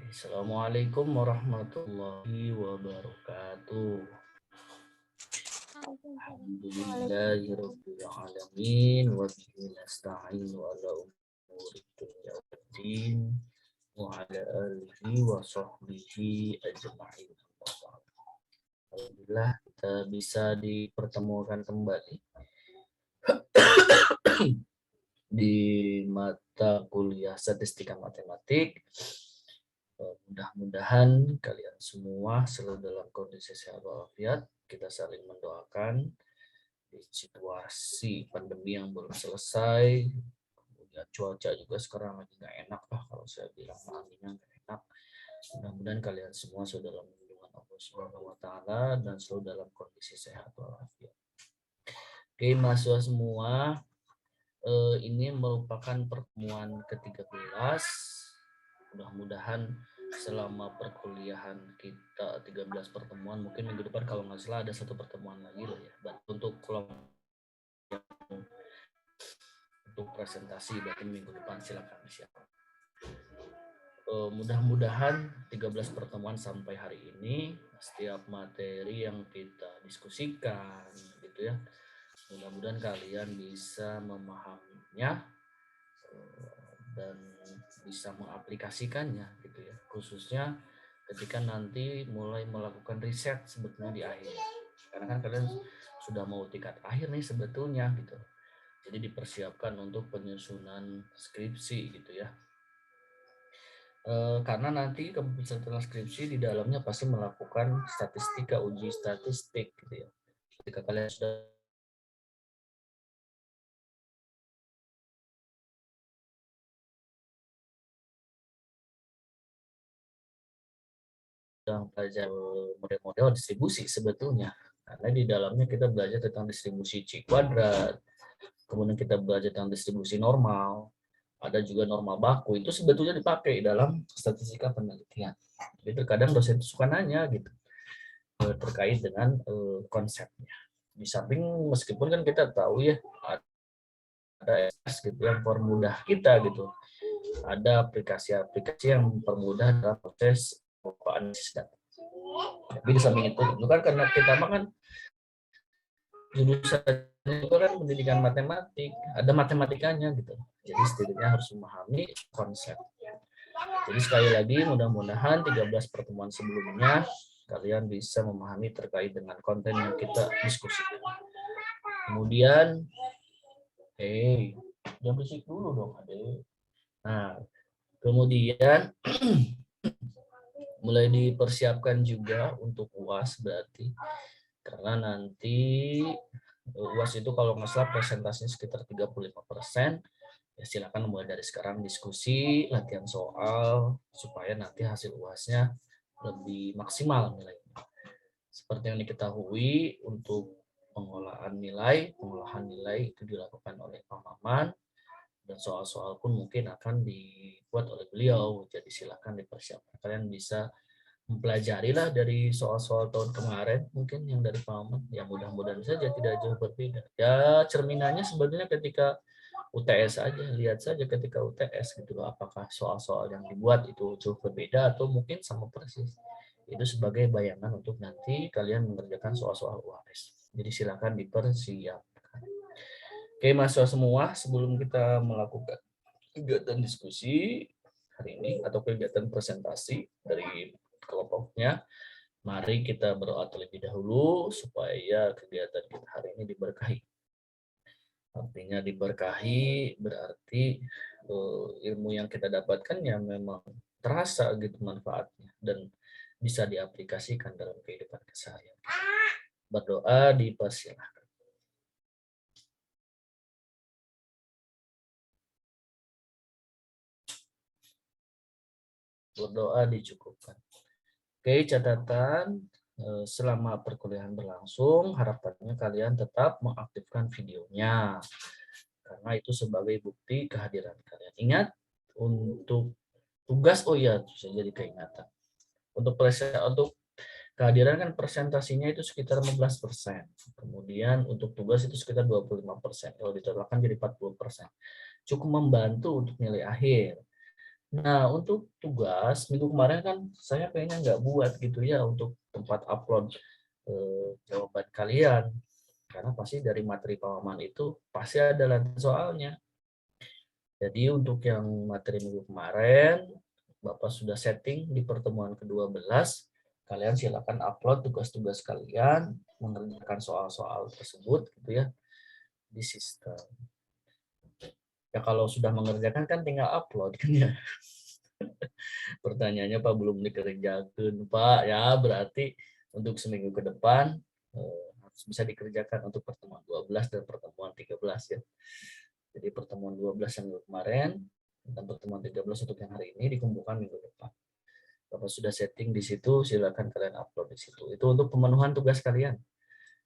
Assalamualaikum warahmatullahi wabarakatuh. Alhamdulillahirabbil alamin wa bihi nasta'in ala umuri dunya waddin wa ala alihi wa sahbihi ajma'in. Alhamdulillah kita bisa dipertemukan kembali di mata kuliah statistika matematik. Mudah-mudahan kalian semua selalu dalam kondisi sehat walafiat. Kita saling mendoakan di situasi pandemi yang belum selesai. Kemudian cuaca juga sekarang lagi nggak enak lah, kalau saya bilang anginnya nggak enak. Mudah-mudahan kalian semua sudah dalam lindungan Allah Subhanahu wa taala dan selalu dalam kondisi sehat walafiat. Oke, mahasiswa semua, ini merupakan pertemuan ke-13. Mudah-mudahan selama perkuliahan kita 13 pertemuan, mungkin minggu depan kalau nggak salah ada satu pertemuan lagi lah ya. Untuk presentasi berarti minggu depan silakan siapa. Mudah-mudahan 13 pertemuan sampai hari ini, setiap materi yang kita diskusikan gitu ya, mudah-mudahan kalian bisa memahaminya dan bisa mengaplikasikannya gitu ya, khususnya ketika nanti mulai melakukan riset sebetulnya di akhir, karena kan kalian sudah mau tingkat akhir nih sebetulnya gitu, jadi dipersiapkan untuk penyusunan skripsi gitu ya. Karena nanti setelah skripsi di dalamnya pasti melakukan statistika, uji statistik gitu ya. Ketika kalian sudah belajar model-model distribusi sebetulnya, karena di dalamnya kita belajar tentang distribusi C kuadrat, kemudian kita belajar tentang distribusi normal, ada juga normal baku, itu sebetulnya dipakai dalam statistika penelitian. Jadi terkadang dosen itu suka nanya gitu terkait dengan konsepnya. Di samping meskipun kan kita tahu ya ada gitu yang mempermudah kita gitu, ada aplikasi-aplikasi yang mempermudah dalam proses analisis data. Tapi di samping itu kan karena kita kan jurusan itu kan pendidikan matematik, ada matematikanya gitu. Jadi setidaknya harus memahami konsep. Jadi sekali lagi mudah-mudahan 13 pertemuan sebelumnya kalian bisa memahami terkait dengan konten yang kita diskusikan. Kemudian, jangan berisik dulu dong, adek. Nah, kemudian mulai dipersiapkan juga untuk UAS berarti, karena nanti UAS itu kalau nggak salah presentasinya sekitar 35%. Ya silakan mulai dari sekarang diskusi, latihan soal, supaya nanti hasil UASnya lebih maksimal nilainya. Seperti yang diketahui, untuk pengolahan nilai itu dilakukan oleh Pak Maman, dan soal-soal pun mungkin akan dibuat oleh beliau. Jadi silakan dipersiapkan. Kalian bisa mempelajari lah dari soal-soal tahun kemarin, mungkin yang dari Pak Maman. Ya mudah-mudahan saja tidak jauh berbeda. Ya cerminannya sebenarnya ketika UTS aja, lihat saja ketika UTS gitu loh, apakah soal-soal yang dibuat itu jauh berbeda atau mungkin sama persis. Itu sebagai bayangan untuk nanti kalian mengerjakan soal-soal UAS. Jadi silakan dipersiapkan. Oke, mahasiswa semua, sebelum kita melakukan kegiatan diskusi hari ini atau kegiatan presentasi dari kelompoknya, mari kita berdoa terlebih dahulu supaya kegiatan kita hari ini diberkahi. Artinya diberkahi berarti ilmu yang kita dapatkan ya memang terasa gitu manfaatnya dan bisa diaplikasikan dalam kehidupan keseharian. Berdoa dipersilahkan. Berdoa dicukupkan. Oke, catatan selama perkuliahan berlangsung, harapannya kalian tetap mengaktifkan videonya, karena itu sebagai bukti kehadiran kalian. Ingat, untuk tugas, oh iya, bisa jadi keingatan. Untuk Kehadiran kan presentasinya itu sekitar 15%. Kemudian untuk tugas itu sekitar 25%. Kalau ditotalkan jadi 40%. Cukup membantu untuk nilai akhir. Nah, untuk tugas minggu kemarin kan saya kayaknya nggak buat gitu ya untuk tempat upload jawaban kalian. Karena pasti dari materi pemahaman itu pasti ada latihan soalnya. Jadi untuk yang materi minggu kemarin, Bapak sudah setting di pertemuan ke-12, kalian silakan upload tugas-tugas kalian, mengerjakan soal-soal tersebut gitu ya di sistem. Ya kalau sudah mengerjakan kan tinggal upload kan ya. Pertanyaannya Pak belum dikerjakan Pak, ya berarti untuk seminggu ke depan harus bisa dikerjakan untuk pertemuan 12 dan pertemuan 13 ya. Jadi pertemuan 12 yang minggu kemarin dan pertemuan 13 untuk yang hari ini dikumpulkan minggu depan. Bapak sudah setting di situ, silakan kalian upload di situ. Itu untuk pemenuhan tugas kalian.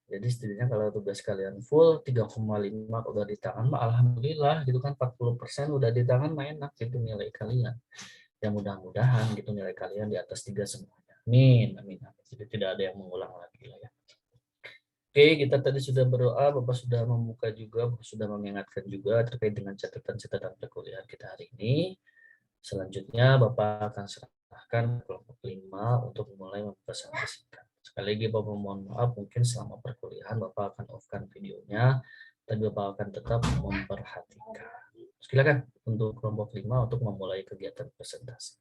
Jadi setidaknya kalau tugas kalian full 3,5 udah di tangan, alhamdulillah gitu kan 40% udah di tangan, main enak gitu nilai kalian. Ya mudah-mudahan gitu nilai kalian di atas 3 semuanya. Amin, amin, amin. Jadi tidak ada yang mengulang lagi lah ya. Oke, kita tadi sudah berdoa, Bapak sudah membuka juga, Bapak sudah mengingatkan juga terkait dengan catatan-catatan perkuliahan kita hari ini. Selanjutnya Bapak akan serahkan kelompok 5 untuk mulai mempresentasikan. Sekali lagi Bapak mohon maaf, mungkin selama perkuliahan Bapak akan off-kan videonya, tapi Bapak akan tetap memperhatikan. Silakan untuk kelompok 5 untuk memulai kegiatan presentasi.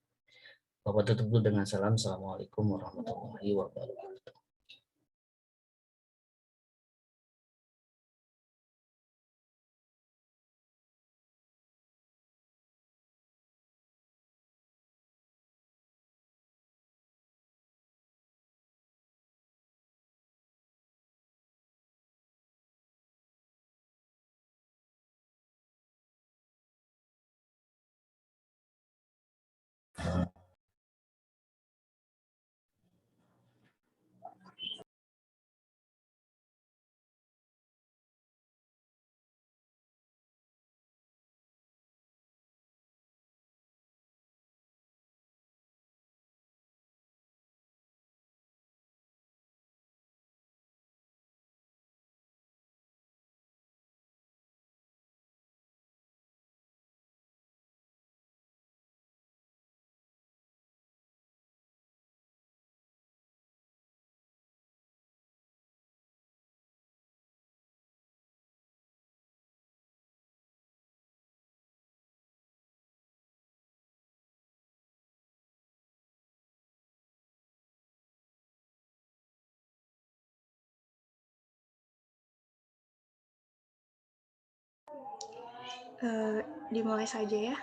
Bapak tutup dulu dengan salam. Assalamualaikum warahmatullahi wabarakatuh. Dimulai saja ya.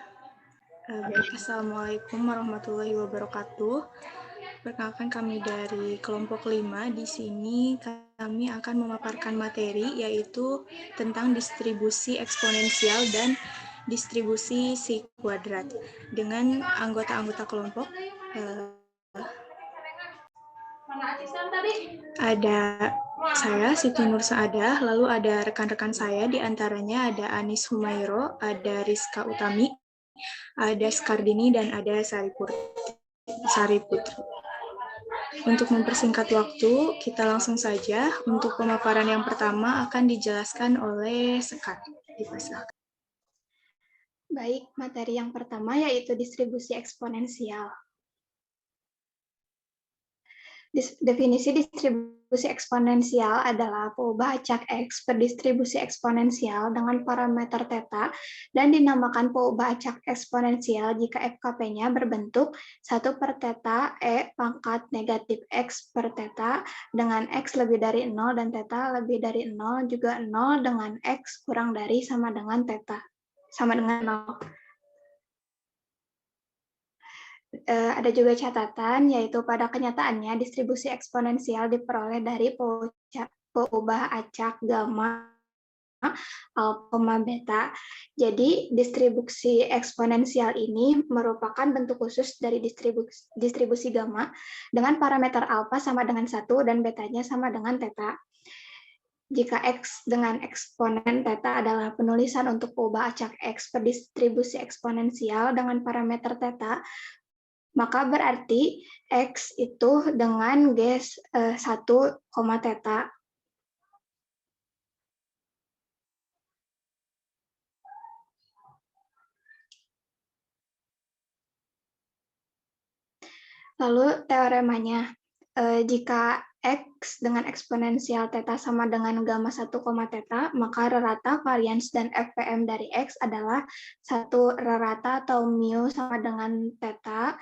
Baik, Assalamualaikum warahmatullahi wabarakatuh. Perkenalkan kami dari kelompok 5. Di sini kami akan memaparkan materi yaitu tentang distribusi eksponensial dan distribusi si kuadrat. Dengan anggota-anggota kelompok ada saya, Siti Nur Saadah, lalu ada rekan-rekan saya, diantaranya ada Anis Humairo, ada Rizka Utami, ada Skardini, dan ada Sari Putri. Untuk mempersingkat waktu, kita langsung saja. Untuk pemaparan yang pertama akan dijelaskan oleh Sekar. Baik, materi yang pertama yaitu distribusi eksponensial. Definisi distribusi eksponensial adalah peubah acak X per distribusi eksponensial dengan parameter θ dan dinamakan peubah acak eksponensial jika FKP-nya berbentuk 1 per θ E pangkat negatif X per θ dengan X lebih dari 0 dan θ lebih dari 0 juga 0 dengan X kurang dari sama dengan θ sama dengan 0. Ada juga catatan, yaitu pada kenyataannya distribusi eksponensial diperoleh dari peubah acak gamma alfa beta. Jadi distribusi eksponensial ini merupakan bentuk khusus dari distribusi gamma dengan parameter alfa sama dengan 1 dan betanya sama dengan θ. Jika X dengan eksponen θ adalah penulisan untuk peubah acak X per distribusi eksponensial dengan parameter θ, Maka berarti X itu dengan G 1, theta. Lalu teoremanya, jika X dengan eksponensial theta sama dengan gamma 1, theta, maka rata varians dan FPM dari X adalah satu rata atau mu sama dengan theta.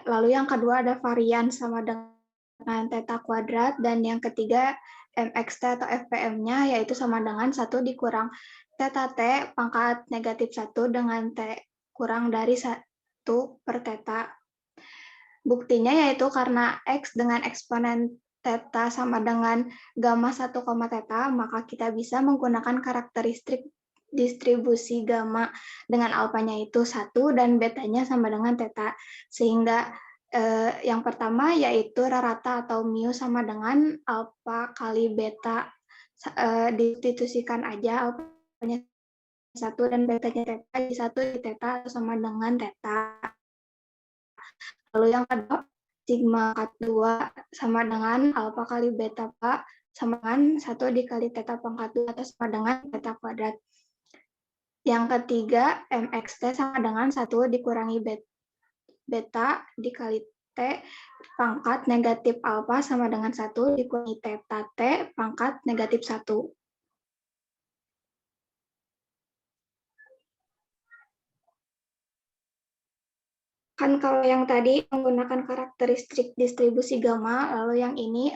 Lalu yang kedua ada varian sama dengan theta kuadrat, dan yang ketiga MXT atau FPM-nya yaitu sama dengan 1 dikurang theta T pangkat negatif 1 dengan T kurang dari 1 per theta. Buktinya yaitu karena X dengan eksponen theta sama dengan gamma 1, theta, maka kita bisa menggunakan karakteristik distribusi gamma dengan alfanya itu 1 dan betanya sama dengan theta. Sehingga yang pertama yaitu rata atau mu sama dengan alfa kali beta. Disubstitusikan aja alfanya 1 dan betanya theta, di 1 di theta sama dengan theta. Lalu yang kedua, sigma pangkat 2 sama dengan alfa kali beta Pak sama dengan 1 dikali theta pangkat 2 atau sama dengan theta kuadrat. Yang ketiga, MXT sama dengan 1 dikurangi beta dikali T pangkat negatif alfa sama dengan 1 dikurangi theta T pangkat negatif 1. Kan kalau yang tadi menggunakan karakteristik distribusi gamma, lalu yang ini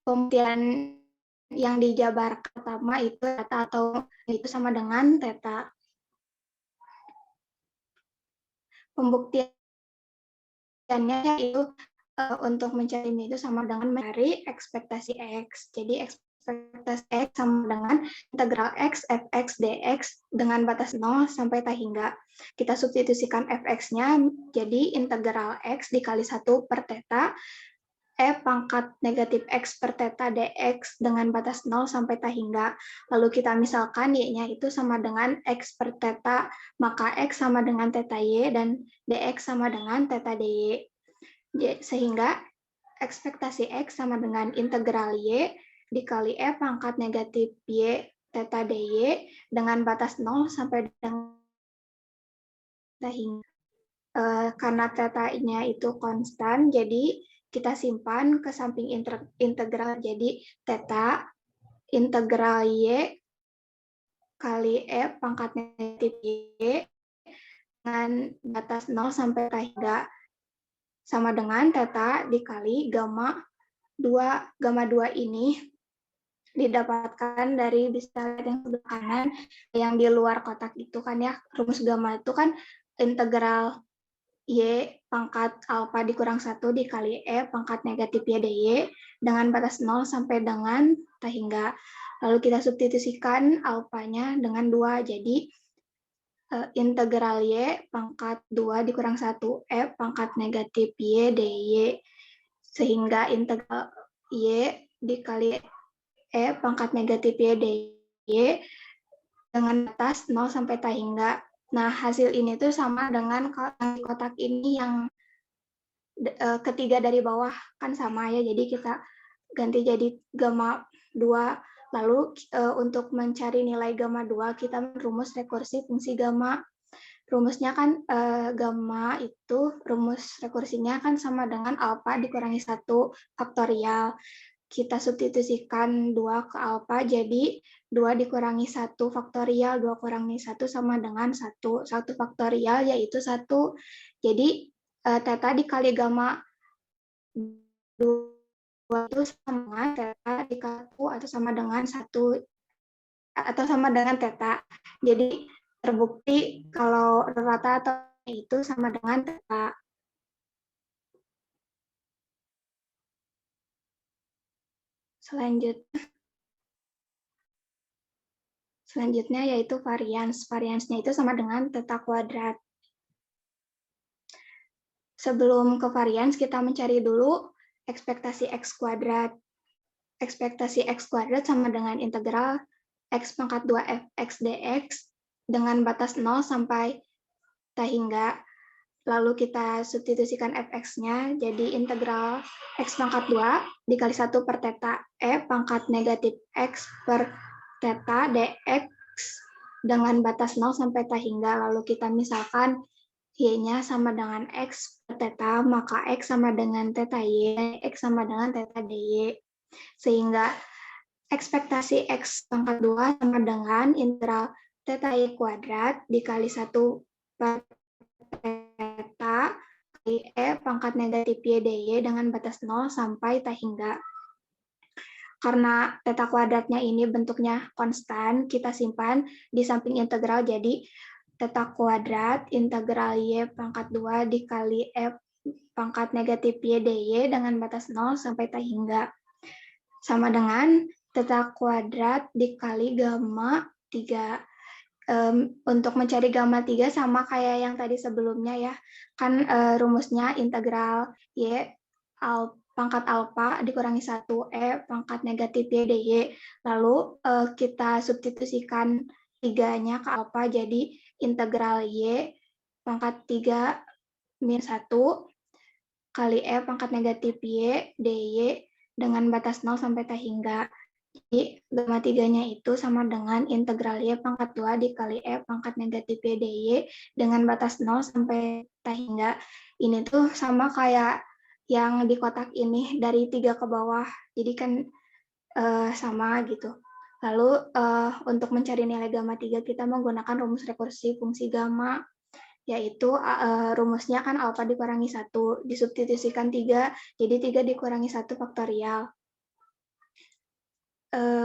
pembuktian yang dijabarkan pertama itu theta atau itu sama dengan theta. Pembuktiannya yaitu untuk mencari itu sama dengan mencari ekspektasi X. Jadi ekspektasi X sama dengan integral X fx dx dengan batas 0 sampai T hingga. Kita substitusikan fx-nya jadi integral X dikali 1 per theta pangkat negatif X per theta dx dengan batas 0 sampai T hingga. Lalu kita misalkan Y-nya itu sama dengan X per theta, maka X sama dengan theta Y dan dx sama dengan theta dy. Sehingga ekspektasi X sama dengan integral Y dikali pangkat negatif Y theta dy dengan batas 0 sampai dengan T hingga. Karena theta-nya itu konstan, jadi kita simpan ke samping integral, jadi theta integral Y kali pangkat negatif Y dengan batas 0 sampai T hingga sama dengan theta dikali gamma 2 ini didapatkan dari bisa lihat yang sebelah kanan yang di luar kotak itu kan ya, rumus gamma itu kan integral Y pangkat alfa dikurang 1 dikali pangkat negatif Y dy dengan batas 0 sampai dengan T hingga. Lalu kita substitusikan alfanya dengan 2, jadi integral Y pangkat 2 dikurang 1 pangkat negatif Y dy, sehingga integral Y dikali pangkat negatif Y dy dengan batas 0 sampai T hingga. Nah, hasil ini tuh sama dengan kotak ini yang ketiga dari bawah kan sama ya, jadi kita ganti jadi gamma 2. Lalu untuk mencari nilai gamma 2 kita merumus rekursi fungsi gamma. Rumusnya kan gamma itu rumus rekursinya kan sama dengan alfa dikurangi 1 faktorial. Kita substitusikan 2 ke alfa, jadi 2 dikurangi 1 faktorial, 2 kurangi 1 sama dengan 1. 1 faktorial yaitu 1. Jadi theta dikali gamma 2 itu sama dengan theta dikali 1 atau sama dengan 1 atau sama dengan theta. Jadi terbukti kalau rata atau itu sama dengan theta. Selanjutnya yaitu varians. Variansnya itu sama dengan theta kuadrat. Sebelum ke varians, kita mencari dulu ekspektasi X kuadrat. Ekspektasi X kuadrat sama dengan integral X pangkat 2 fx dx dengan batas 0 sampai hingga, lalu kita substitusikan fx-nya jadi integral x pangkat 2 dikali 1 per theta e pangkat negatif x per theta dx dengan batas 0 sampai hingga, lalu kita misalkan y-nya sama dengan x per theta, maka x sama dengan theta y, x sama dengan theta dy. Sehingga ekspektasi x pangkat 2 sama dengan integral theta y kuadrat dikali 1 per theta kali e pangkat negatif y dy dengan batas 0 sampai hingga. Karena theta kuadratnya ini bentuknya konstan, kita simpan di samping integral, jadi theta kuadrat integral y pangkat 2 dikali e pangkat negatif y dy dengan batas 0 sampai hingga. Sama dengan theta kuadrat dikali gamma 3. Untuk mencari gamma 3 sama kayak yang tadi sebelumnya ya. Kan rumusnya integral y pangkat alfa dikurangi 1 e pangkat negatif y dy. Lalu kita substitusikan 3-nya ke alfa, jadi integral y pangkat 3 min 1 kali e pangkat negatif y dy dengan batas 0 sampai hingga. Jadi gamma 3-nya itu sama dengan integral y pangkat 2 dikali e pangkat negatif y dy dengan batas 0 sampai hingga. Ini tuh sama kayak yang di kotak ini dari 3 ke bawah. Jadi kan sama gitu. Lalu untuk mencari nilai gamma 3 kita menggunakan rumus rekursi fungsi gamma, yaitu rumusnya kan alfa dikurangi 1, disubstitusikan 3, jadi 3 dikurangi 1 faktorial.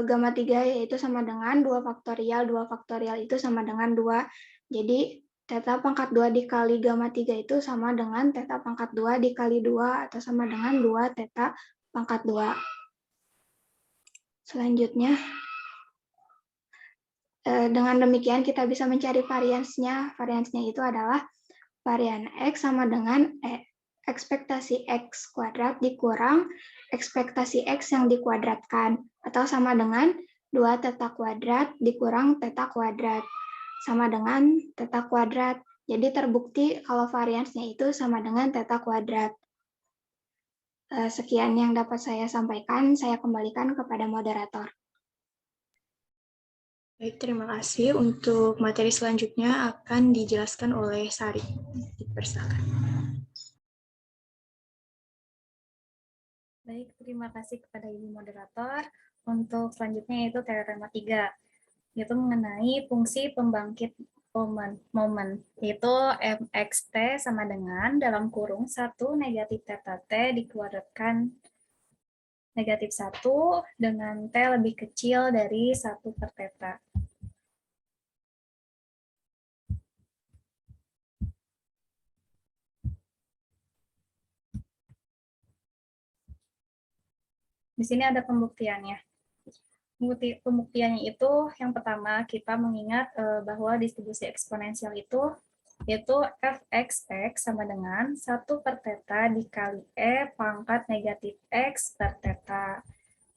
Gamma 3 yaitu sama dengan 2 faktorial itu sama dengan 2. Jadi theta pangkat 2 dikali gamma 3 itu sama dengan theta pangkat 2 dikali 2 atau sama dengan 2 theta pangkat 2. Selanjutnya, dengan demikian kita bisa mencari variansnya. Variansnya itu adalah varian X sama dengan ekspektasi X kuadrat dikurang ekspektasi X yang dikuadratkan, atau sama dengan 2 theta kuadrat dikurang theta kuadrat, sama dengan theta kuadrat. Jadi terbukti kalau variansnya itu sama dengan theta kuadrat. Sekian yang dapat saya sampaikan, saya kembalikan kepada moderator. Baik, terima kasih. Untuk materi selanjutnya akan dijelaskan oleh Sari. Dipersilakan. Baik, terima kasih kepada Ibu Moderator. Untuk selanjutnya yaitu teorema 3, yaitu mengenai fungsi pembangkit momen, yaitu mxt sama dengan dalam kurung 1 negatif theta t dikuadratkan negatif 1 dengan t lebih kecil dari 1 per theta. Di sini ada pembuktiannya. Pembuktiannya itu yang pertama kita mengingat bahwa distribusi eksponensial itu yaitu fxx sama dengan 1 per theta dikali e pangkat negatif x per theta.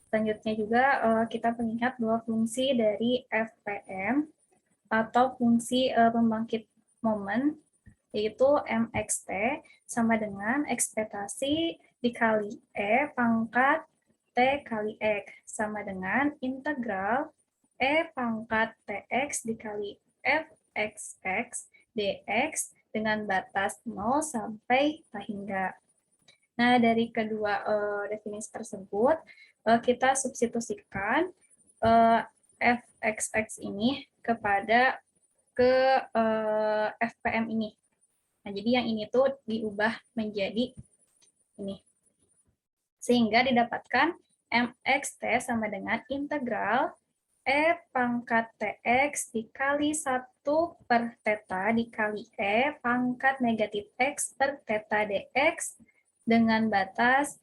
Selanjutnya juga kita mengingat bahwa fungsi dari fpm atau fungsi pembangkit momen yaitu mxt sama dengan ekspektasi dikali e pangkat T kali X sama dengan integral E pangkat TX dikali Fxx dx dengan batas 0 sampai hingga. Nah, dari kedua definisi tersebut, kita substitusikan Fxx ini kepada FPM ini. Nah, jadi yang ini tuh diubah menjadi ini. Sehingga didapatkan mxt sama dengan integral e pangkat tx dikali 1 per theta dikali e pangkat negatif x per theta dx dengan batas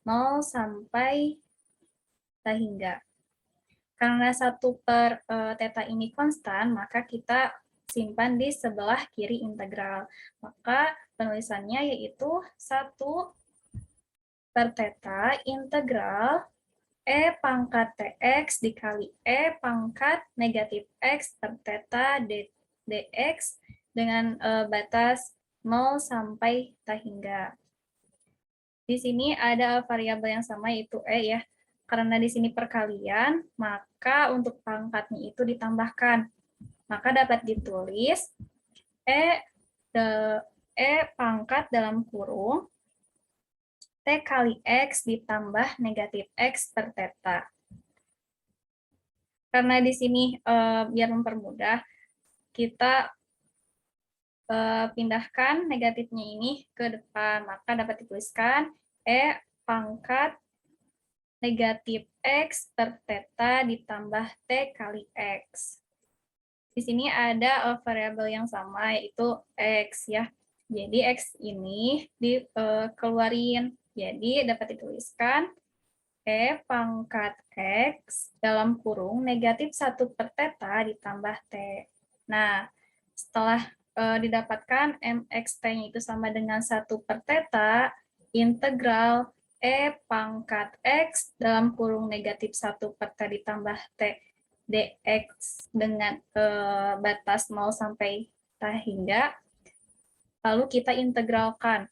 0 sampai hingga. Karena 1 per theta ini konstan, maka kita simpan di sebelah kiri integral. Maka penulisannya yaitu 1 per theta integral E pangkat TX dikali E pangkat negatif X per theta dx dengan batas 0 sampai tak hingga. Di sini ada variabel yang sama yaitu E ya. Karena di sini perkalian, maka untuk pangkatnya itu ditambahkan. Maka dapat ditulis E pangkat dalam kurung T kali X ditambah negatif X per theta. Karena di sini biar mempermudah, kita pindahkan negatifnya ini ke depan. Maka dapat dituliskan E pangkat negatif X per theta ditambah T kali X. Di sini ada variabel yang sama, yaitu X ya. Jadi X ini dikeluarin. Jadi dapat dituliskan E pangkat X dalam kurung negatif 1 per theta ditambah T. Nah, setelah didapatkan MXT-nya itu sama dengan 1 per theta, integral E pangkat X dalam kurung negatif 1 per T ditambah T dx dengan batas 0 sampai tak hingga, lalu kita integralkan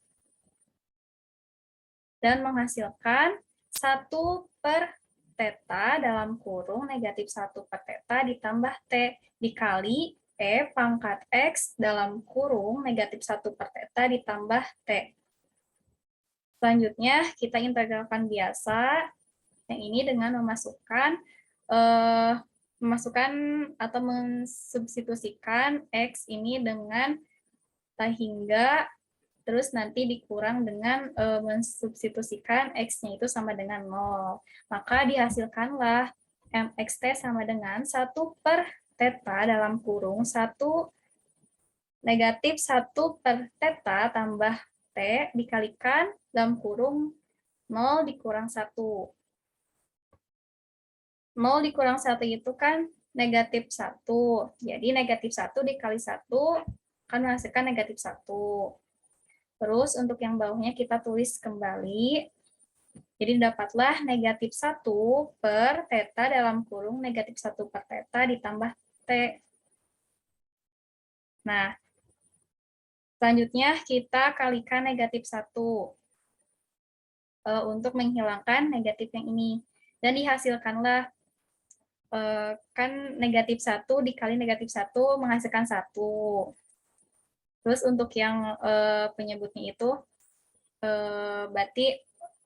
dan menghasilkan 1 per theta dalam kurung negatif 1 per theta ditambah T dikali E pangkat X dalam kurung negatif 1 per theta ditambah T. Selanjutnya kita integralkan biasa, yang ini dengan memasukkan atau mensubstitusikan X ini dengan tak hingga, terus nanti dikurang dengan mensubstitusikan X-nya itu sama dengan 0. Maka dihasilkanlah MXT sama dengan 1 per theta dalam kurung 1 negatif 1 per theta tambah T dikalikan dalam kurung 0 dikurang 1. 0 dikurang 1 itu kan negatif 1. Jadi negatif 1 dikali 1 akan menghasilkan negatif 1. Terus untuk yang bawahnya kita tulis kembali. Jadi dapatlah negatif 1 per theta dalam kurung negatif 1 per theta ditambah T. Nah, selanjutnya kita kalikan negatif 1 untuk menghilangkan negatif yang ini. Dan dihasilkanlah kan negatif 1 dikali negatif 1 menghasilkan 1. Terus untuk yang penyebutnya itu berarti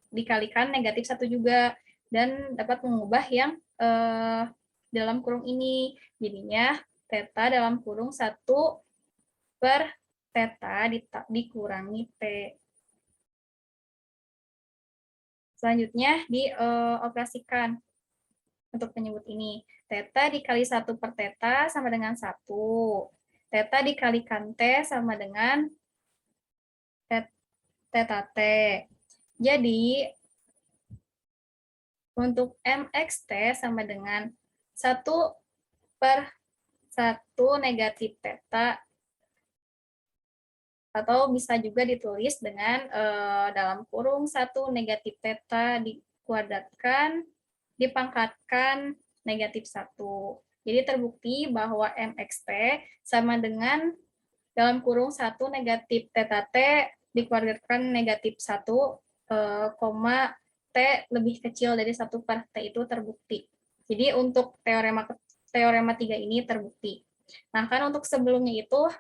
dikalikan negatif 1 juga. Dan dapat mengubah yang dalam kurung ini. Jadinya theta dalam kurung 1 per theta dikurangi T. Selanjutnya dioperasikan. Untuk penyebut ini, theta dikali 1 per theta sama dengan 1. Theta dikalikan T sama dengan theta T. Jadi, untuk MXT sama dengan 1 per 1 negatif theta, atau bisa juga ditulis dengan dalam kurung 1 negatif theta dikuadratkan dipangkatkan negatif 1. Jadi terbukti bahwa MXT sama dengan dalam kurung 1 negatif theta T dikuadratkan negatif 1, T lebih kecil dari 1 per T itu terbukti. Jadi untuk teorema 3 ini terbukti. Nah, kan untuk sebelumnya itu,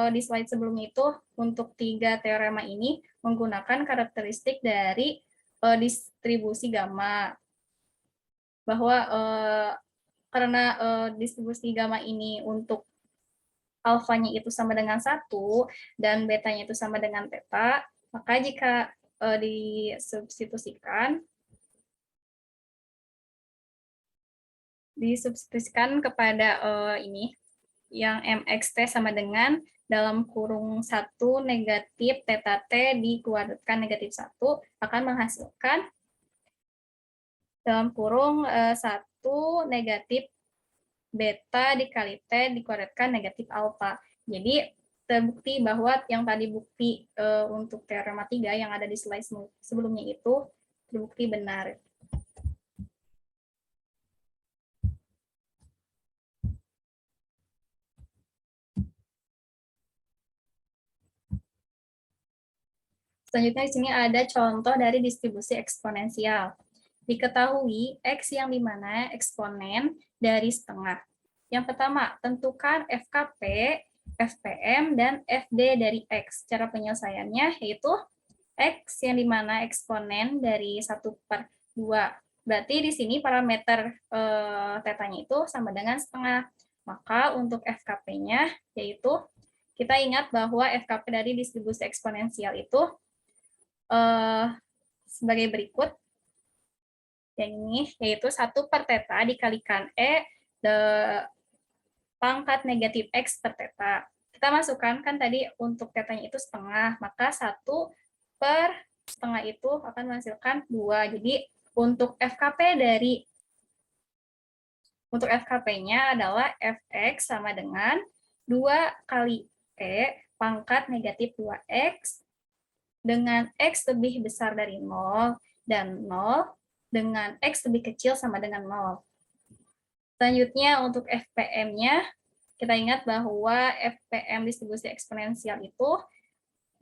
di slide sebelumnya itu, untuk 3 teorema ini menggunakan karakteristik dari distribusi gamma. Bahwa karena distribusi gamma ini untuk alfanya itu sama dengan 1 dan betanya itu sama dengan theta, maka jika disubstitusikan kepada ini yang MXT sama dengan dalam kurung 1 negatif theta T dikuadratkan negatif 1 akan menghasilkan dalam kurung 1 negatif beta dikali T dikuadratkan negatif alfa. Jadi terbukti bahwa yang tadi bukti untuk teorema 3 yang ada di slide sebelumnya itu terbukti benar. Selanjutnya di sini ada contoh dari distribusi eksponensial. Diketahui X yang dimana eksponen dari setengah. Yang pertama, tentukan FKP, FPM, dan FD dari X. Cara penyelesaiannya yaitu X yang dimana eksponen dari 1/2. Berarti di sini parameter tetanya itu sama dengan setengah. Maka untuk FKP-nya yaitu kita ingat bahwa FKP dari distribusi eksponensial itu sebagai berikut. Yang ini yaitu 1/θ dikalikan pangkat negatif X per θ. Kita masukkan kan tadi untuk θ-nya itu setengah, maka 1/setengah itu akan menghasilkan 2. Jadi untuk FKP-nya adalah Fx sama dengan 2 kali E pangkat negatif 2X dengan X lebih besar dari 0 dan 0 dengan X lebih kecil sama dengan 0. Selanjutnya untuk FPM-nya, kita ingat bahwa FPM distribusi eksponensial itu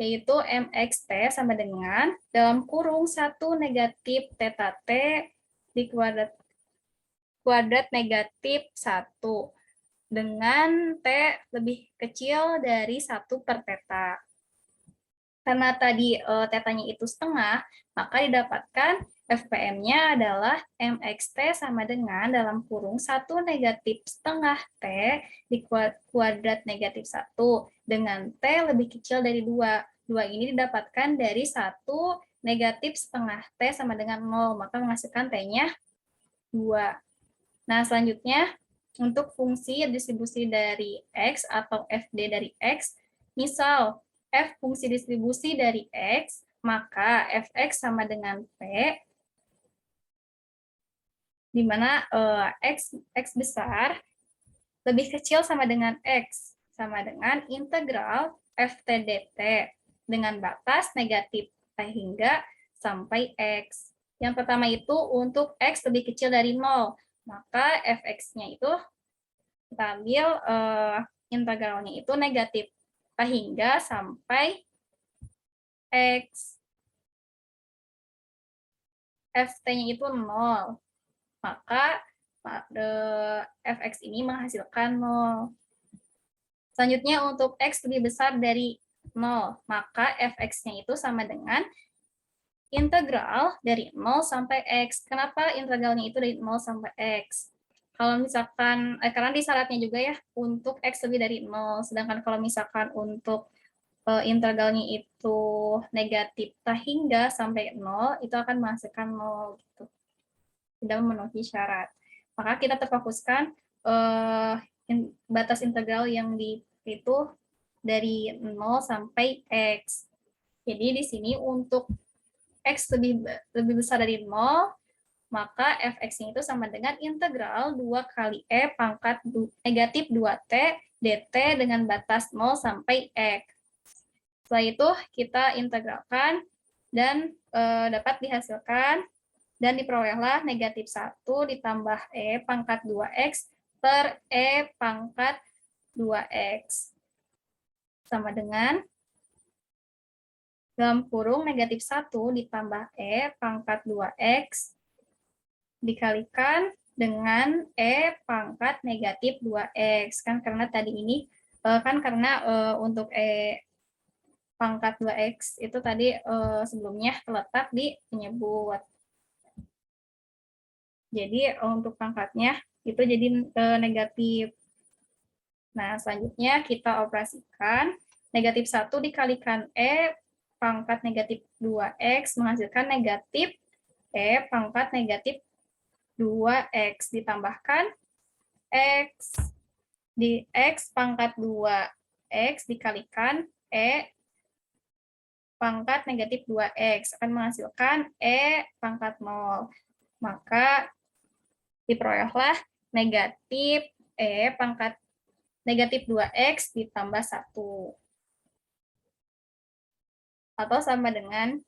yaitu MXT sama dengan dalam kurung 1 negatif θT di kuadrat negatif 1 dengan T lebih kecil dari 1/θ. Karena tadi θ-nya itu setengah, maka didapatkan FPM-nya adalah MXT sama dengan dalam kurung 1 negatif setengah T di kuadrat negatif 1 dengan T lebih kecil dari 2. 2 ini didapatkan dari 1 negatif setengah T sama dengan 0, maka menghasilkan T-nya 2. Nah, selanjutnya untuk fungsi distribusi dari X atau FD dari X, misal F fungsi distribusi dari X, maka Fx sama dengan P, di mana X besar lebih kecil sama dengan X, sama dengan integral Ft dt dengan batas negatif T hingga sampai X. Yang pertama itu untuk X lebih kecil dari 0, maka Fx-nya itu kita ambil integralnya itu negatif T hingga sampai X. Ft-nya itu 0. Maka Fx ini menghasilkan 0. Selanjutnya untuk X lebih besar dari 0, maka Fx-nya itu sama dengan integral dari 0 sampai X. Kenapa integralnya itu dari 0 sampai X? Kalau misalkan, karena di syaratnya juga ya, untuk X lebih dari 0, sedangkan kalau misalkan untuk integralnya itu negatif T hingga sampai 0, itu akan menghasilkan 0. Gitu. Tidak memenuhi syarat. Maka kita terfokuskan batas integral yang itu dari 0 sampai X. Jadi di sini untuk X lebih besar dari 0, maka Fx-nya itu sama dengan integral 2 kali E pangkat negatif 2T dt dengan batas 0 sampai X. Setelah itu kita integralkan dan dapat dihasilkan dan diperolehlah negatif 1 ditambah E pangkat 2X per E pangkat 2X. Sama dengan dalam kurung negatif 1 ditambah E pangkat 2X dikalikan dengan E pangkat negatif 2X. Kan karena tadi ini, karena untuk E pangkat 2X itu tadi sebelumnya terletak di penyebut. Jadi untuk pangkatnya itu jadi negatif. Nah, selanjutnya kita operasikan negatif 1 dikalikan E pangkat negatif 2X menghasilkan negatif E pangkat negatif 2X ditambahkan X di X pangkat 2X dikalikan E pangkat negatif 2X akan menghasilkan E pangkat 0. Maka diperolehlah negatif E pangkat negatif 2X ditambah 1. Atau sama dengan,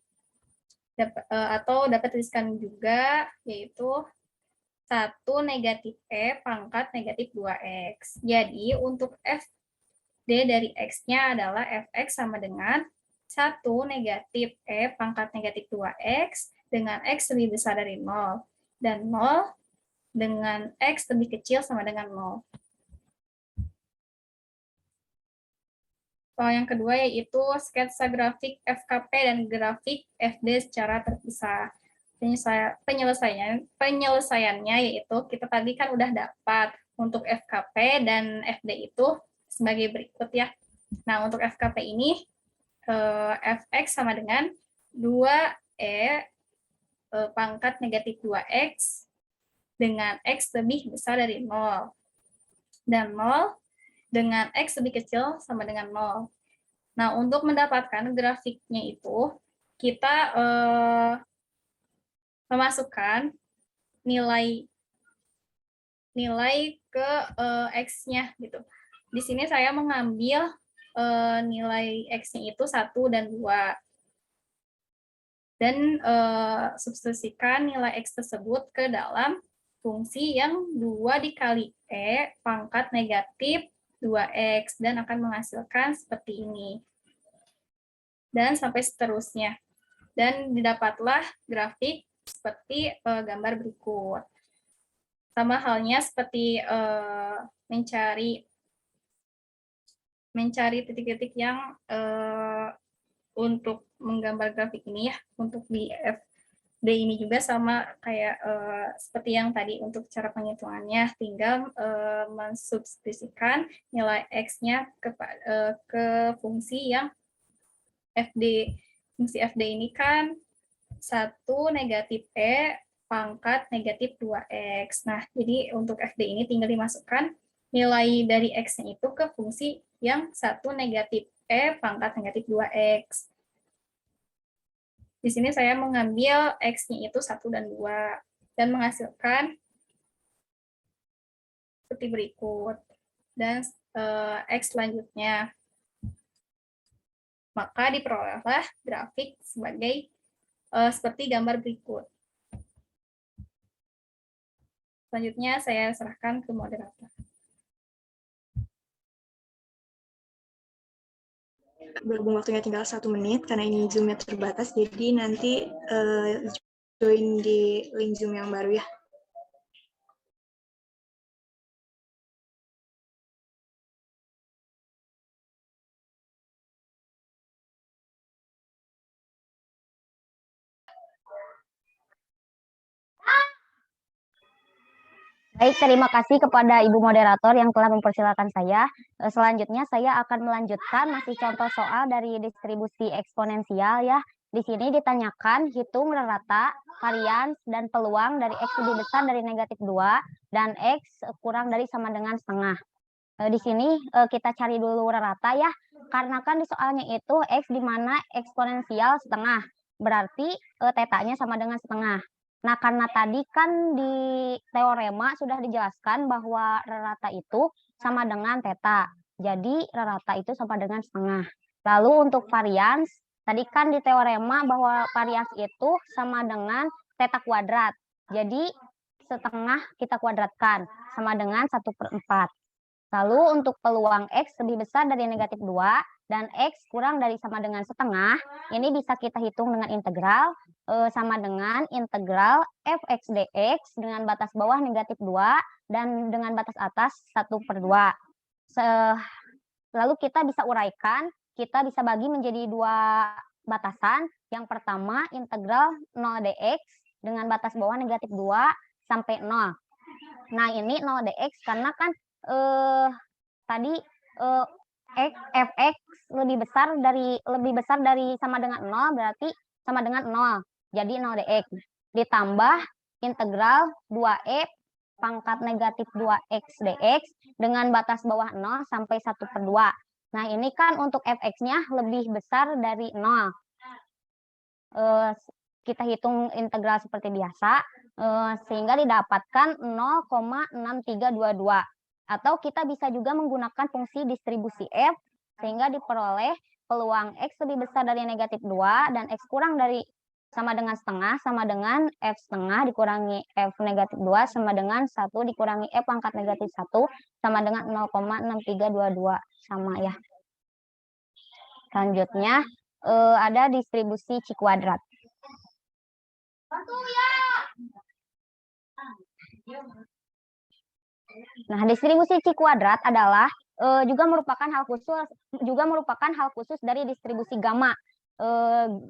atau dapat tuliskan juga, yaitu 1 negatif E pangkat negatif 2X. Jadi untuk Fd dari X-nya adalah Fx sama dengan 1 1 negatif E pangkat negatif 2X dengan X lebih besar dari 0. Dan 0 dengan X lebih kecil sama dengan 0. Soal yang kedua yaitu sketsa grafik FKP dan grafik FD secara terpisah. Penyelesaiannya yaitu kita tadi kan udah dapat untuk FKP dan FD itu sebagai berikut ya. Nah, untuk FKP ini Fx sama dengan 2E pangkat negatif 2X dengan X lebih besar dari 0. Dan 0 dengan X lebih kecil sama dengan 0. Nah, untuk mendapatkan grafiknya itu, kita memasukkan nilai ke X-nya gitu. Di sini saya mengambil nilai X-nya itu 1 dan 2. Dan substitusikan nilai X tersebut ke dalam fungsi yang 2 dikali E pangkat negatif 2X dan akan menghasilkan seperti ini. Dan sampai seterusnya. Dan didapatlah grafik seperti gambar berikut. Sama halnya seperti mencari titik-titik yang untuk menggambar grafik ini ya, untuk di FD ini juga sama kayak seperti yang tadi untuk cara penghitungannya, tinggal mensubstitusikan nilai X-nya ke fungsi yang FD. Fungsi FD ini kan 1 negatif E pangkat negatif 2X. Nah, jadi untuk FD ini tinggal dimasukkan nilai dari X-nya itu ke fungsi yang 1 negatif E pangkat negatif 2X. Di sini saya mengambil X-nya itu 1 dan 2 dan menghasilkan seperti berikut. Dan X selanjutnya. Maka diperolehlah grafik sebagai seperti gambar berikut. Selanjutnya saya serahkan ke moderator. Berhubung waktunya tinggal 1 menit, karena ini Zoom-nya terbatas, jadi nanti join di link Zoom yang baru ya. Baik, terima kasih kepada Ibu Moderator yang telah mempersilakan saya. Selanjutnya saya akan melanjutkan masih contoh soal dari distribusi eksponensial ya. Di sini ditanyakan hitung rata, varians, dan peluang dari X lebih besar dari negatif 2 dan X kurang dari sama dengan setengah. Di sini kita cari dulu rata ya, karena kan di soalnya itu X di mana eksponensial setengah, berarti tetanya sama dengan setengah. Nah, karena tadi kan di teorema sudah dijelaskan bahwa rata itu sama dengan theta. Jadi, rata itu sama dengan setengah. Lalu untuk varians, tadi kan di teorema bahwa varians itu sama dengan theta kuadrat. Jadi, setengah kita kuadratkan, sama dengan 1/4. Lalu untuk peluang X lebih besar dari negatif 2 dan X kurang dari sama dengan setengah, ini bisa kita hitung dengan integral sama dengan integral fx dx dengan batas bawah negatif 2 dan dengan batas atas 1/2. Lalu kita bisa uraikan, kita bisa bagi menjadi 2 batasan. Yang pertama integral 0 dx dengan batas bawah negatif 2 sampai 0. Nah, ini 0 dx karena kan tadi fx lebih besar dari sama dengan 0, berarti sama dengan 0. Jadi 0 dx ditambah integral 2e pangkat negatif 2x dx dengan batas bawah 0 sampai 1/2. Nah, ini kan untuk fx-nya lebih besar dari 0. Kita hitung integral seperti biasa, sehingga didapatkan 0,6322. Atau kita bisa juga menggunakan fungsi distribusi F, sehingga diperoleh peluang X lebih besar dari negatif 2 dan X kurang dari sama dengan setengah, sama dengan F setengah dikurangi F negatif 2 sama dengan 1 dikurangi F pangkat negatif 1 sama dengan 0,6322. Sama ya. Selanjutnya, ada distribusi C kuadrat. Nah, distribusi C kuadrat adalah juga merupakan hal khusus dari distribusi gamma.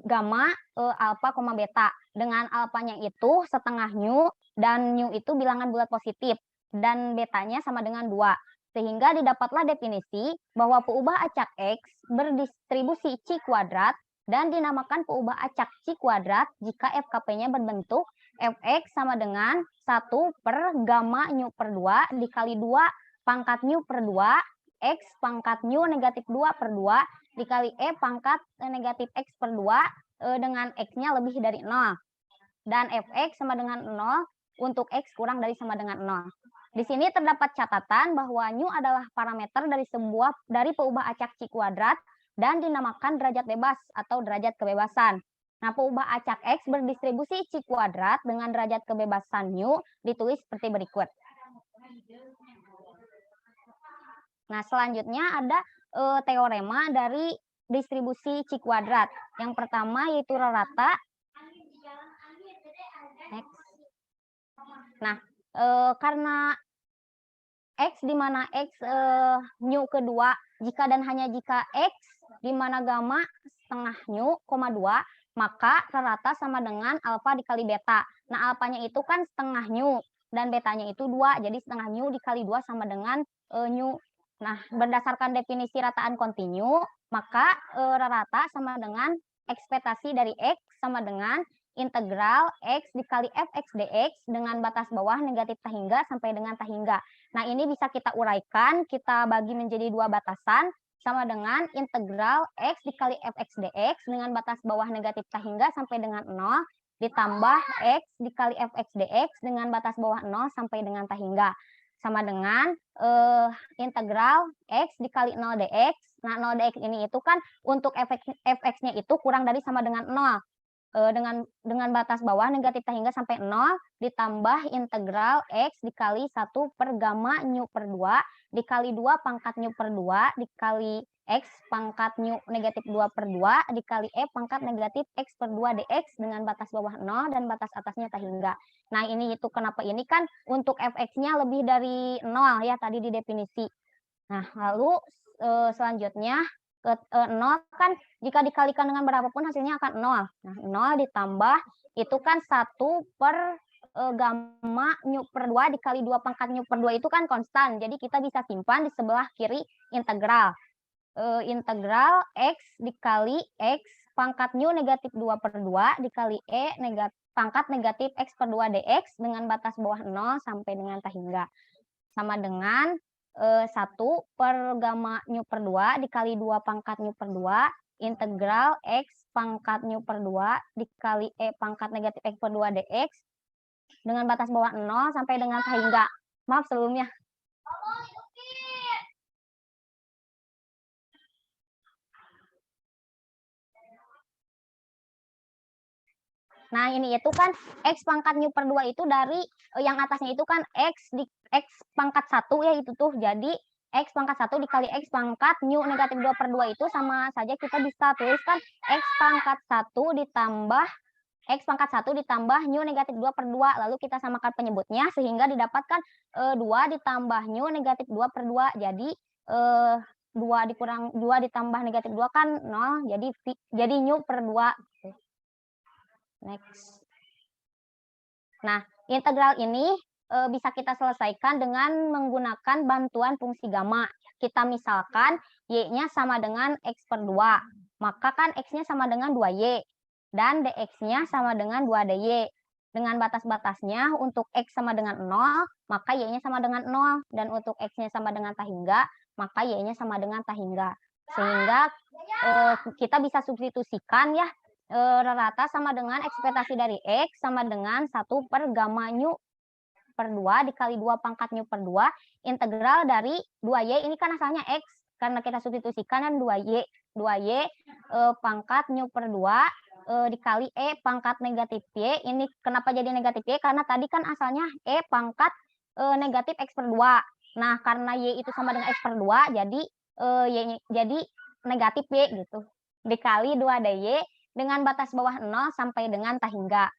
Gamma, alfa, beta. Dengan alfanya itu setengah nu dan nu itu bilangan bulat positif dan betanya sama dengan 2. Sehingga didapatlah definisi bahwa peubah acak X berdistribusi C kuadrat dan dinamakan peubah acak C kuadrat jika FKP-nya berbentuk Fx sama dengan 1 per gamma nu per 2 dikali 2 pangkat nu per 2 X pangkat nu negatif 2 per 2 dikali pangkat negatif X per 2 dengan X-nya lebih dari 0. Dan Fx sama dengan 0 untuk X kurang dari sama dengan 0. Di sini terdapat catatan bahwa nu adalah parameter dari peubah acak C kuadrat dan dinamakan derajat bebas atau derajat kebebasan. Nah, peubah acak X berdistribusi C kuadrat dengan derajat kebebasan nu ditulis seperti berikut. Nah, selanjutnya ada teorema dari distribusi C kuadrat. Yang pertama yaitu rata. Nah, karena X di mana X nu kedua jika dan hanya jika X di mana gamma setengah nu, 2, maka rata sama dengan alfa dikali beta. Nah, alfanya itu kan setengah nu dan betanya itu 2, jadi setengah nu dikali 2 sama dengan nu. Nah, berdasarkan definisi rataan kontinu, maka rata sama dengan ekspektasi dari X sama dengan integral X dikali Fx dx dengan batas bawah negatif tahingga sampai dengan tahingga. Nah, ini bisa kita uraikan, kita bagi menjadi 2 batasan, sama dengan integral X dikali Fx dx dengan batas bawah negatif tahingga sampai dengan 0, ditambah X dikali Fx dx dengan batas bawah 0 sampai dengan tahingga. Sama dengan integral X dikali 0 dx. Nah, 0 dx ini itu kan untuk Fx-nya itu kurang dari sama dengan 0. Dengan batas bawah negatif tahingga sampai 0 ditambah integral X dikali 1 per gamma nu per 2 dikali 2 pangkat nu per 2 dikali X pangkat nu negatif 2 per 2 dikali pangkat negatif X per 2 dx dengan batas bawah 0 dan batas atasnya tahingga. Nah, ini itu kenapa ini kan untuk Fx-nya lebih dari 0 ya tadi di definisi. Nah, lalu selanjutnya 0 kan jika dikalikan dengan berapapun hasilnya akan 0. Nah, 0 ditambah itu kan 1 per gamma nu per 2 dikali 2 pangkat nu per 2 itu kan konstan. Jadi kita bisa simpan di sebelah kiri integral. Integral X dikali X pangkat nu negatif 2 per 2 dikali pangkat negatif X per 2 dx dengan batas bawah 0 sampai dengan tahingga. Sama dengan 1 per gamma nu per 2 dikali 2 pangkat nu per 2 integral X pangkat nu per 2 dikali pangkat negatif X per 2 dx dengan batas bawah 0 sampai dengan tahingga. Maaf sebelumnya. Nah, ini itu kan X pangkat nu per 2 itu dari yang atasnya itu kan X pangkat 1 ya itu tuh. Jadi X pangkat 1 dikali X pangkat nu negatif 2 per 2 itu sama saja kita bisa tuliskan X pangkat 1 ditambah X pangkat 1 ditambah nu negatif 2 per 2. Lalu kita samakan penyebutnya sehingga didapatkan 2 ditambah nu negatif 2 per 2. Jadi 2 ditambah negatif 2 kan 0. Jadi nu per 2. Next. Nah, integral ini bisa kita selesaikan dengan menggunakan bantuan fungsi gamma. Kita misalkan Y-nya sama dengan X per 2. Maka kan X-nya sama dengan 2Y. Dan dx-nya sama dengan 2dy. Dengan batas-batasnya untuk X sama dengan 0, maka Y-nya sama dengan 0. Dan untuk X-nya sama dengan tahingga, maka Y-nya sama dengan tahingga. Sehingga kita bisa substitusikan ya, rata sama dengan ekspektasi dari X sama dengan 1 per gamma nu per 2 dikali 2 pangkat nu per 2 integral dari 2Y ini kan asalnya X karena kita substitusikan kan 2Y pangkat nu per 2 dikali pangkat negatif Y. Ini kenapa jadi negatif Y? Karena tadi kan asalnya pangkat negatif X per 2. Nah, karena Y itu sama dengan X per 2 jadi Y jadi negatif Y gitu. dikali 2DY dengan batas bawah 0 sampai dengan tak hingga.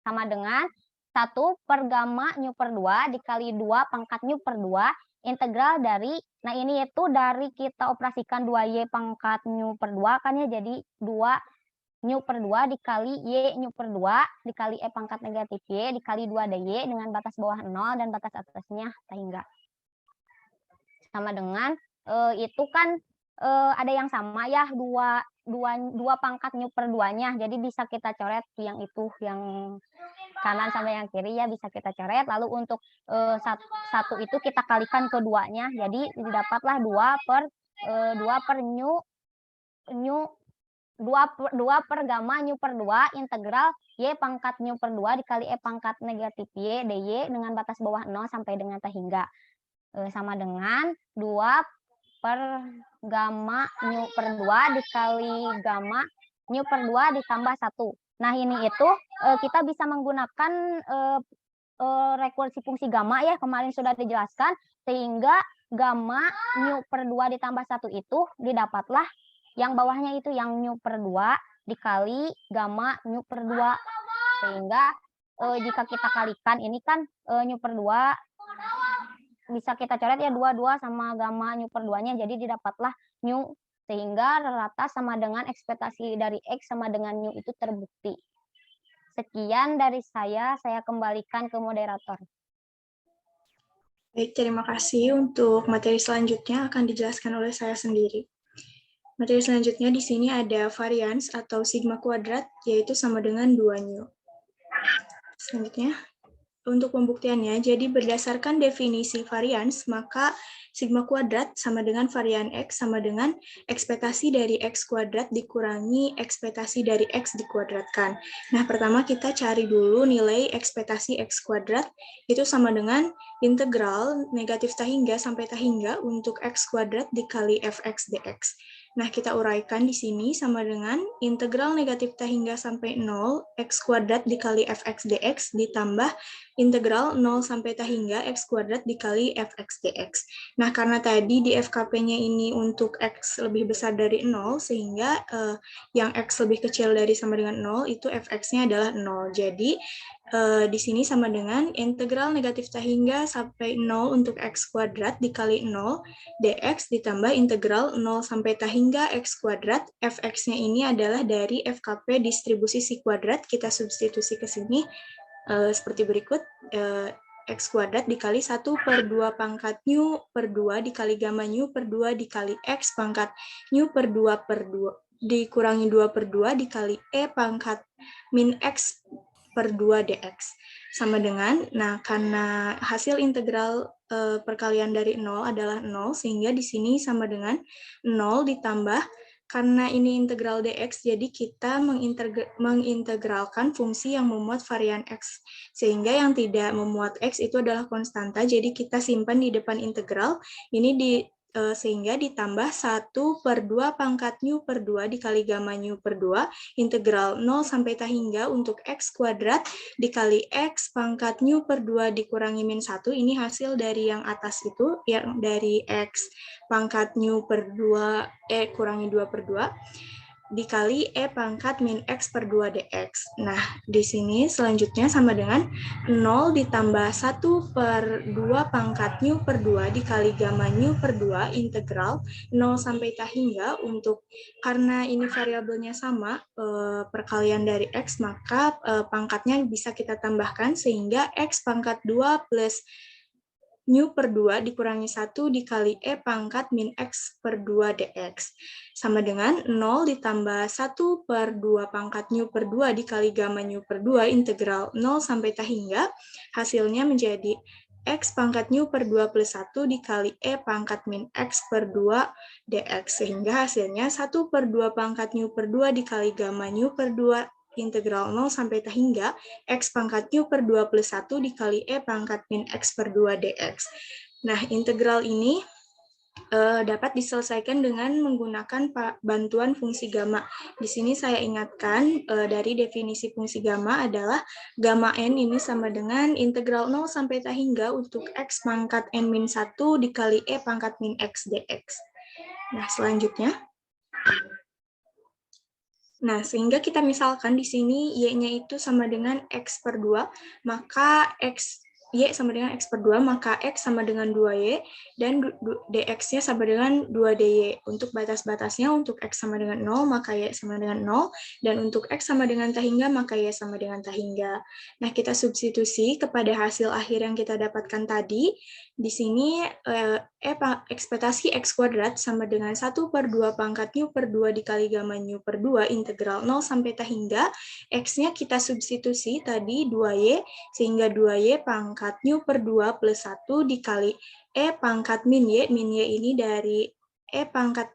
Sama dengan 1 per gamma nu per 2 dikali 2 pangkat nu per 2 integral dari, nah ini itu dari kita operasikan 2Y pangkat nu per 2 kan ya, jadi 2 nu per 2 dikali Y nu per 2 dikali E pangkat negatif Y dikali 2DY dengan batas bawah 0 dan batas atasnya tak hingga. Sama dengan itu kan ada yang sama ya, dua pangkat nu per 2-nya. Jadi bisa kita coret yang itu, yang kanan sama yang kiri ya bisa kita coret. Lalu untuk satu itu kita kalikan keduanya. Jadi didapatlah 2 per nu 2 per gamma nu per 2 integral Y pangkat nu per 2 dikali E pangkat negatif Y dy dengan batas bawah 0 sampai dengan tak hingga. Sama dengan 2 per gamma nu per 2 dikali gamma nu per 2 ditambah 1. Nah ini itu kita bisa menggunakan rekursi fungsi gamma ya, kemarin sudah dijelaskan, sehingga gamma nu per 2 ditambah 1 itu didapatlah yang bawahnya itu yang nu per 2 dikali gamma nu per 2. Sehingga jika kita kalikan ini kan nu per 2 bisa kita coret ya 22 sama gamma nu per 2-nya, jadi didapatlah nu, sehingga rata sama dengan ekspektasi dari X sama dengan nu itu terbukti. Sekian dari saya kembalikan ke moderator. Baik, terima kasih. Untuk materi selanjutnya akan dijelaskan oleh saya sendiri. Materi selanjutnya di sini ada varians atau sigma kuadrat, yaitu sama dengan 2 nu. Selanjutnya, untuk pembuktiannya, jadi berdasarkan definisi varians, maka sigma kuadrat sama dengan varian X sama dengan ekspektasi dari X kuadrat dikurangi ekspektasi dari X dikuadratkan. Nah, pertama kita cari dulu nilai ekspektasi X kuadrat, itu sama dengan integral negatif tak hingga sampai tak hingga untuk X kuadrat dikali fx dx. Nah, kita uraikan di sini sama dengan integral negatif tak hingga sampai 0, X kuadrat dikali fx dx ditambah integral 0 sampai tak hingga X kuadrat dikali fx dx. Nah, karena tadi di FKP-nya ini untuk X lebih besar dari 0, sehingga yang X lebih kecil dari sama dengan 0, itu fx-nya adalah 0. Jadi, di sini sama dengan integral negatif tak hingga sampai 0 untuk X kuadrat dikali 0 dx ditambah integral 0 sampai tak hingga X kuadrat, fx-nya ini adalah dari FKP distribusi si kuadrat, kita substitusi ke sini seperti berikut, X kuadrat dikali 1 per 2 pangkat nu per 2 dikali gamma nu per 2 dikali X pangkat nu per 2 dikurangi 2 per 2 dikali E pangkat min X per 2 dx. Sama dengan, nah karena hasil integral perkalian dari 0 adalah 0, sehingga di sini sama dengan 0 ditambah, karena ini integral dx, jadi kita mengintegralkan fungsi yang memuat varian x. Sehingga yang tidak memuat x itu adalah konstanta, jadi kita simpan di depan integral. Ini sehingga ditambah 1 per 2 pangkat nu per 2 dikali gamma nu per 2, integral 0 sampai tak hingga untuk X kuadrat dikali X pangkat nu per 2 dikurangi min 1, ini hasil dari yang atas itu, yang dari X pangkat nu per 2, kurangi 2 per 2, dikali E pangkat min X per 2 dx. Nah, di sini selanjutnya sama dengan 0 ditambah 1 per 2 pangkat nu per 2 dikali gamma nu per 2 integral 0 sampai tak hingga untuk, karena ini variabelnya sama, perkalian dari X, maka pangkatnya bisa kita tambahkan sehingga X pangkat 2 plus nu per 2 dikurangi 1 dikali E pangkat min X per 2 dx. Sama dengan 0 ditambah 1 per 2 pangkat nu per 2 dikali gamma nu per 2 integral 0 sampai tak hingga, hasilnya menjadi X pangkat nu per 2 plus 1 dikali E pangkat min X per 2 dx. Sehingga hasilnya 1 per 2 pangkat nu per 2 dikali gamma nu per 2 integral 0 sampai tak hingga X pangkat nu per 2 plus 1 dikali E pangkat min X per 2 dx. Nah, integral ini dapat diselesaikan dengan menggunakan bantuan fungsi gamma. Di sini saya ingatkan dari definisi fungsi gamma adalah gamma n ini sama dengan integral 0 sampai tak hingga untuk X pangkat n min 1 dikali E pangkat min X dx. Nah, selanjutnya Nah, sehingga kita misalkan di sini Y-nya itu sama dengan X per 2, maka Y sama dengan X per 2, maka X sama dengan 2Y, dan DX-nya sama dengan 2DY. Untuk batas-batasnya, untuk X sama dengan 0, maka Y sama dengan 0, dan untuk X sama dengan tahingga, maka Y sama dengan tahingga. Nah, kita substitusi kepada hasil akhir yang kita dapatkan tadi. Di sini, ekspektasi X kuadrat sama dengan 1 per 2 pangkat New per 2 dikali gamma New per 2 integral 0 sampai tahingga. X-nya kita substitusi tadi 2Y, sehingga 2Y pangkat New per 2 plus 1 dikali E pangkat min Y ini dari E pangkat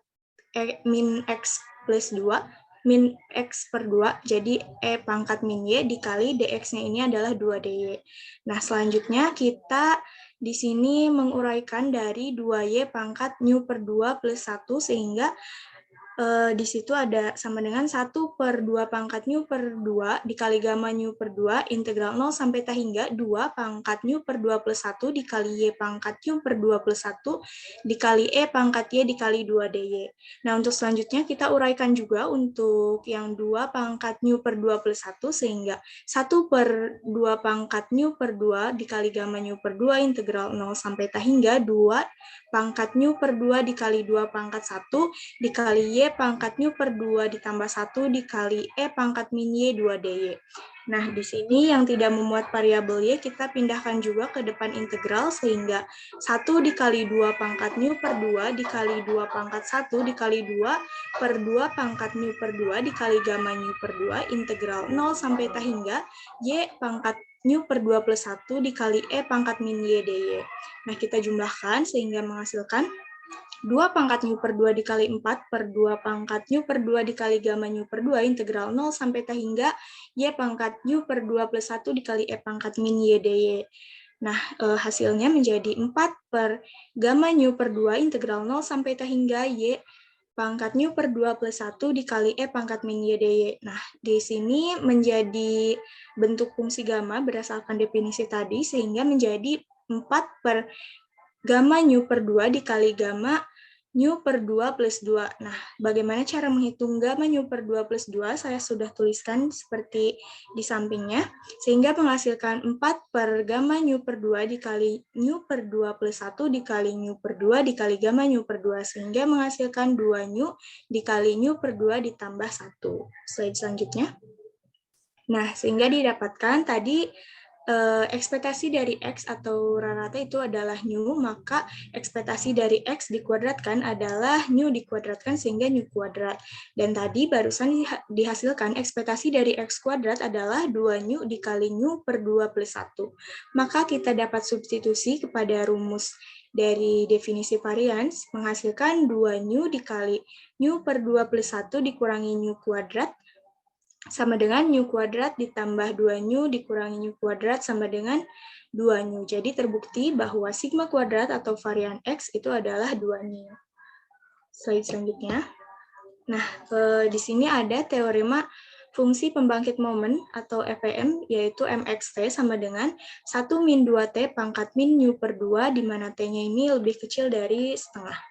min X plus 2, min X per 2, jadi E pangkat min Y dikali DX-nya ini adalah 2DY. Nah, selanjutnya kita di sini menguraikan dari 2Y pangkat New per 2 plus 1, sehingga di situ ada sama dengan 1 per 2 pangkat New per 2 dikali gamma New per 2 integral 0 sampai tahingga 2 pangkat New per 2 plus 1 dikali Y pangkat New per 2 plus 1 dikali E pangkat Y dikali 2DY. Nah, untuk selanjutnya kita uraikan juga untuk yang 2 pangkat New per 2 plus 1, sehingga 1 per 2 pangkat New per 2 dikali gamma New per 2 integral 0 sampai tahingga 2 pangkat New per 2 dikali 2 pangkat 1 dikali Y pangkat New per 2 ditambah 1 dikali E pangkat min Y 2DY. Nah, di sini yang tidak memuat variabel Y kita pindahkan juga ke depan integral, sehingga 1 dikali 2 pangkat New per 2 dikali 2 pangkat 1 dikali 2 per 2 pangkat New per 2 dikali gamma New per 2 integral 0 sampai tahingga Y pangkat New per 2 plus 1 dikali E pangkat min Y DY. Nah, kita jumlahkan sehingga menghasilkan 2 pangkat New per 2 dikali 4 per 2 pangkat New per 2 dikali gamma New per 2 integral 0 sampai tahingga Y pangkat New per 2 plus 1 dikali E pangkat min Y DY. Nah, hasilnya menjadi 4 per gamma New per 2 integral 0 sampai tahingga Y pangkat New per 2 plus 1 dikali E pangkat min Y DY. Nah, di sini menjadi bentuk fungsi gamma berdasarkan definisi tadi, sehingga menjadi 4 per gamma New per 2 dikali gamma New per 2 plus 2. Nah, bagaimana cara menghitung gamma New per 2 plus 2? Saya sudah tuliskan seperti di sampingnya, sehingga menghasilkan 4 per gamma New per 2 dikali New per 2 plus 1 dikali New per 2 dikali gamma New per 2, sehingga menghasilkan 2 New dikali New per 2 ditambah 1. Slide selanjutnya. Nah, sehingga didapatkan tadi ekspektasi dari X atau rata-rata itu adalah New, maka ekspektasi dari X dikuadratkan adalah New dikuadratkan sehingga New kuadrat. Dan tadi barusan dihasilkan ekspektasi dari X kuadrat adalah 2 New dikali New per 2 plus 1. Maka kita dapat substitusi kepada rumus dari definisi varians, menghasilkan 2 New dikali New per 2 plus 1 dikurangi New kuadrat, sama dengan New kuadrat ditambah 2 New dikurangi New kuadrat sama dengan 2 New. Jadi terbukti bahwa sigma kuadrat atau varian X itu adalah 2 New. Slide selanjutnya. Nah, di sini ada teorema fungsi pembangkit momen atau FPM, yaitu MXT sama dengan 1 min 2T pangkat min New per 2, di mana T-nya ini lebih kecil dari setengah.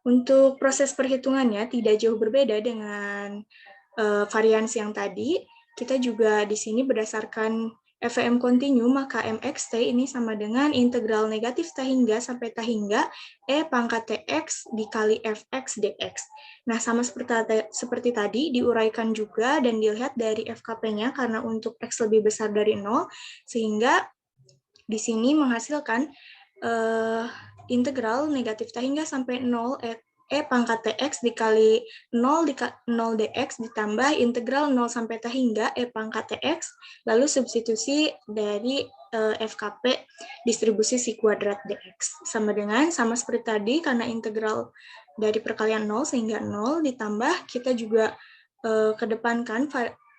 Untuk proses perhitungannya tidak jauh berbeda dengan varians yang tadi. Kita juga di sini berdasarkan FVM kontinu, maka MXT ini sama dengan integral negatif tahingga sampai tahingga E pangkat TX dikali Fx dx. Nah, sama seperti tadi, diuraikan juga dan dilihat dari FKP-nya karena untuk X lebih besar dari 0, sehingga di sini menghasilkan integral negatif tahingga sampai 0 E pangkat TX dikali 0 dx ditambah integral 0 sampai tahingga E pangkat TX, lalu substitusi dari FKP distribusi si kuadrat dx. Sama seperti tadi, karena integral dari perkalian 0 sehingga 0 ditambah, kita juga kedepankan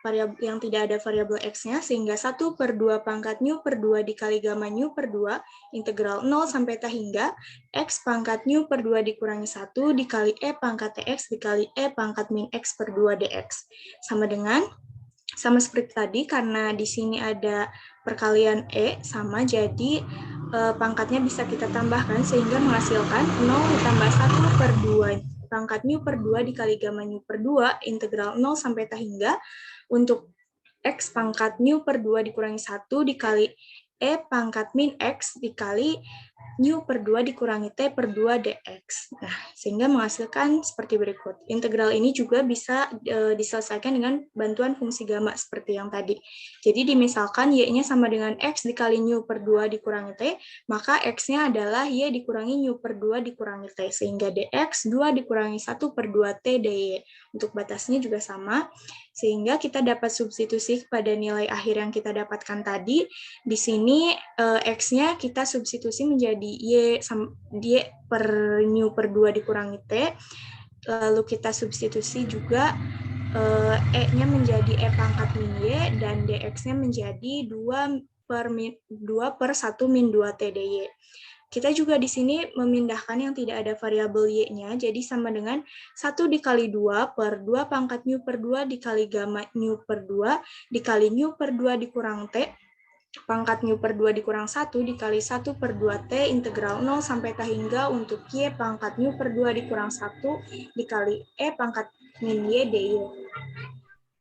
variabel yang tidak ada variabel X-nya, sehingga 1 per 2 pangkat New per 2 dikali gamma New per 2, integral 0 sampai tahingga, X pangkat New per 2 dikurangi 1 dikali E pangkat TX dikali E pangkat min X per 2 dx. Sama seperti tadi, karena di sini ada perkalian E sama, jadi pangkatnya bisa kita tambahkan sehingga menghasilkan 0 ditambah 1 per 2 pangkat mu per 2 dikali gamma mu per 2 integral 0 sampai T hingga untuk X pangkat mu per 2 dikurangi 1 dikali E pangkat min X dikali mu per 2 dikurangi T per 2 dx. Nah, sehingga menghasilkan seperti berikut. Integral ini juga bisa diselesaikan dengan bantuan fungsi gamma seperti yang tadi. Jadi dimisalkan Y-nya sama dengan X dikali mu per 2 dikurangi T, maka X-nya adalah Y dikurangi mu per 2 dikurangi T, sehingga dx 2 dikurangi 1 per 2 T dy. Untuk batasnya juga sama, sehingga kita dapat substitusi pada nilai akhir yang kita dapatkan tadi. Di sini X-nya kita substitusi menjadi Y per mu per 2 dikurangi T, lalu kita substitusi juga E-nya menjadi E pangkat min Y, dan dx-nya menjadi 2 per 1 min 2 T dy. Kita juga di sini memindahkan yang tidak ada variabel Y-nya, jadi sama dengan 1 dikali 2 per 2 pangkat mu per 2 dikali gamma mu per 2 dikali mu per 2 dikurang T, pangkat mu per 2 dikurang 1 dikali 1 per 2T integral 0 sampai T hingga untuk Y pangkat mu per 2 dikurang 1 dikali E pangkat min Y dy.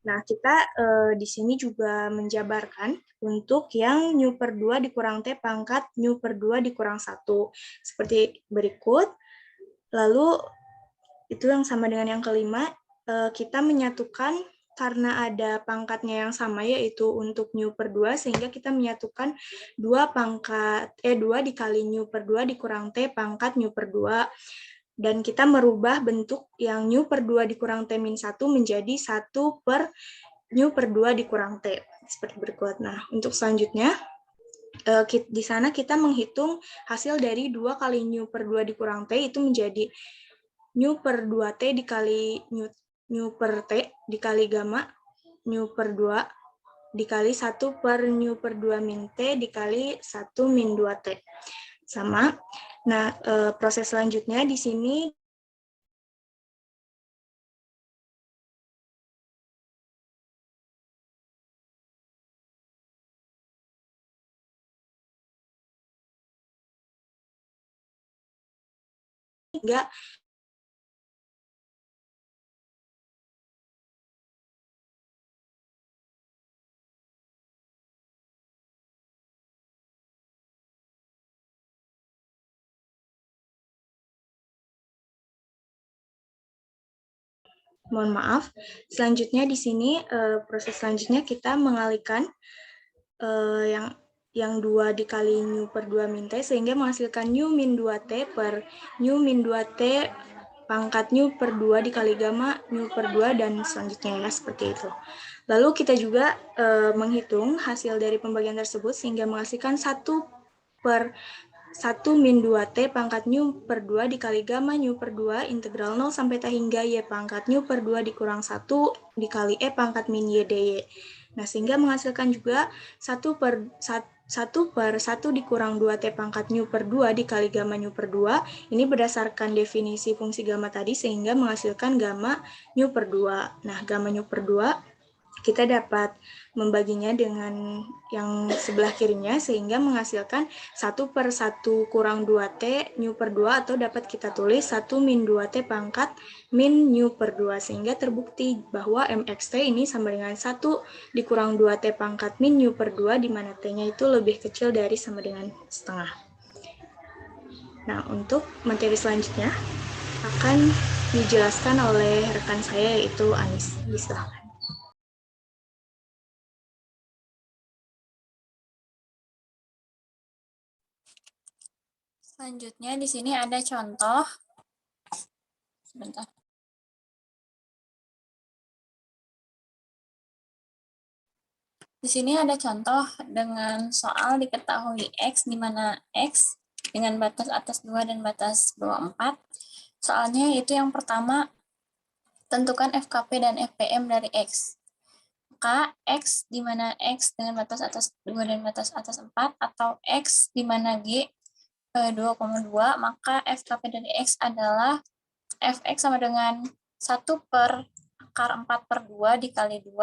Nah, kita di sini juga menjabarkan untuk yang mu per 2 dikurang T pangkat mu per 2 dikurang 1. Seperti berikut. Lalu, itu yang sama dengan yang kelima, kita menyatukan karena ada pangkatnya yang sama, yaitu untuk mu per 2, sehingga kita menyatukan 2 dikali mu per 2 dikurang T pangkat mu per 2. Dan kita merubah bentuk yang mu per 2 dikurang T min 1 menjadi 1 per mu per 2 dikurang T. Seperti berikut. Nah, untuk selanjutnya, di sana kita menghitung hasil dari 2 kali mu per 2 dikurang T, itu menjadi mu per 2T dikali mu per T dikali gamma mu per 2 dikali 1 per mu per 2 min T dikali 1 min 2T. Sama. Nah, proses selanjutnya di sini enggak. Mohon maaf. Selanjutnya di sini proses selanjutnya kita mengalihkan yang 2 dikali mu per 2 min T sehingga menghasilkan mu min 2T per mu min 2T pangkat mu per 2 dikali gamma mu per 2 dan selanjutnya ya seperti itu. Lalu kita juga menghitung hasil dari pembagian tersebut sehingga menghasilkan 1 per 1 min 2T pangkat mu per 2 dikali gamma mu per 2 integral 0 sampai T hingga Y pangkat mu per 2 dikurang 1 dikali E pangkat min Y dy. Nah, sehingga menghasilkan juga 1 per 1 dikurang 2T pangkat mu per 2 dikali gamma mu per 2. Ini berdasarkan definisi fungsi gamma tadi sehingga menghasilkan gamma mu per 2. Nah, gamma mu per 2 kita dapat membaginya dengan yang sebelah kirinya sehingga menghasilkan 1 per 1 kurang 2T mu per 2 atau dapat kita tulis 1 min 2T pangkat min mu per 2 sehingga terbukti bahwa MXT ini sama dengan 1 dikurang 2T pangkat min mu per 2 di mana T-nya itu lebih kecil dari sama dengan setengah. Nah, untuk materi selanjutnya akan dijelaskan oleh rekan saya yaitu Anis. Silakan. Selanjutnya di sini ada contoh. Sebentar. Di sini ada contoh dengan soal diketahui X, di mana X dengan batas atas 2 dan batas bawah 4. Soalnya yaitu yang pertama, tentukan FKP dan FPM dari X. Maka X di mana X dengan batas atas 2 dan batas atas 4, atau X di mana G 2,2, maka FKP dari X adalah Fx sama dengan 1 per akar 4 per 2 dikali 2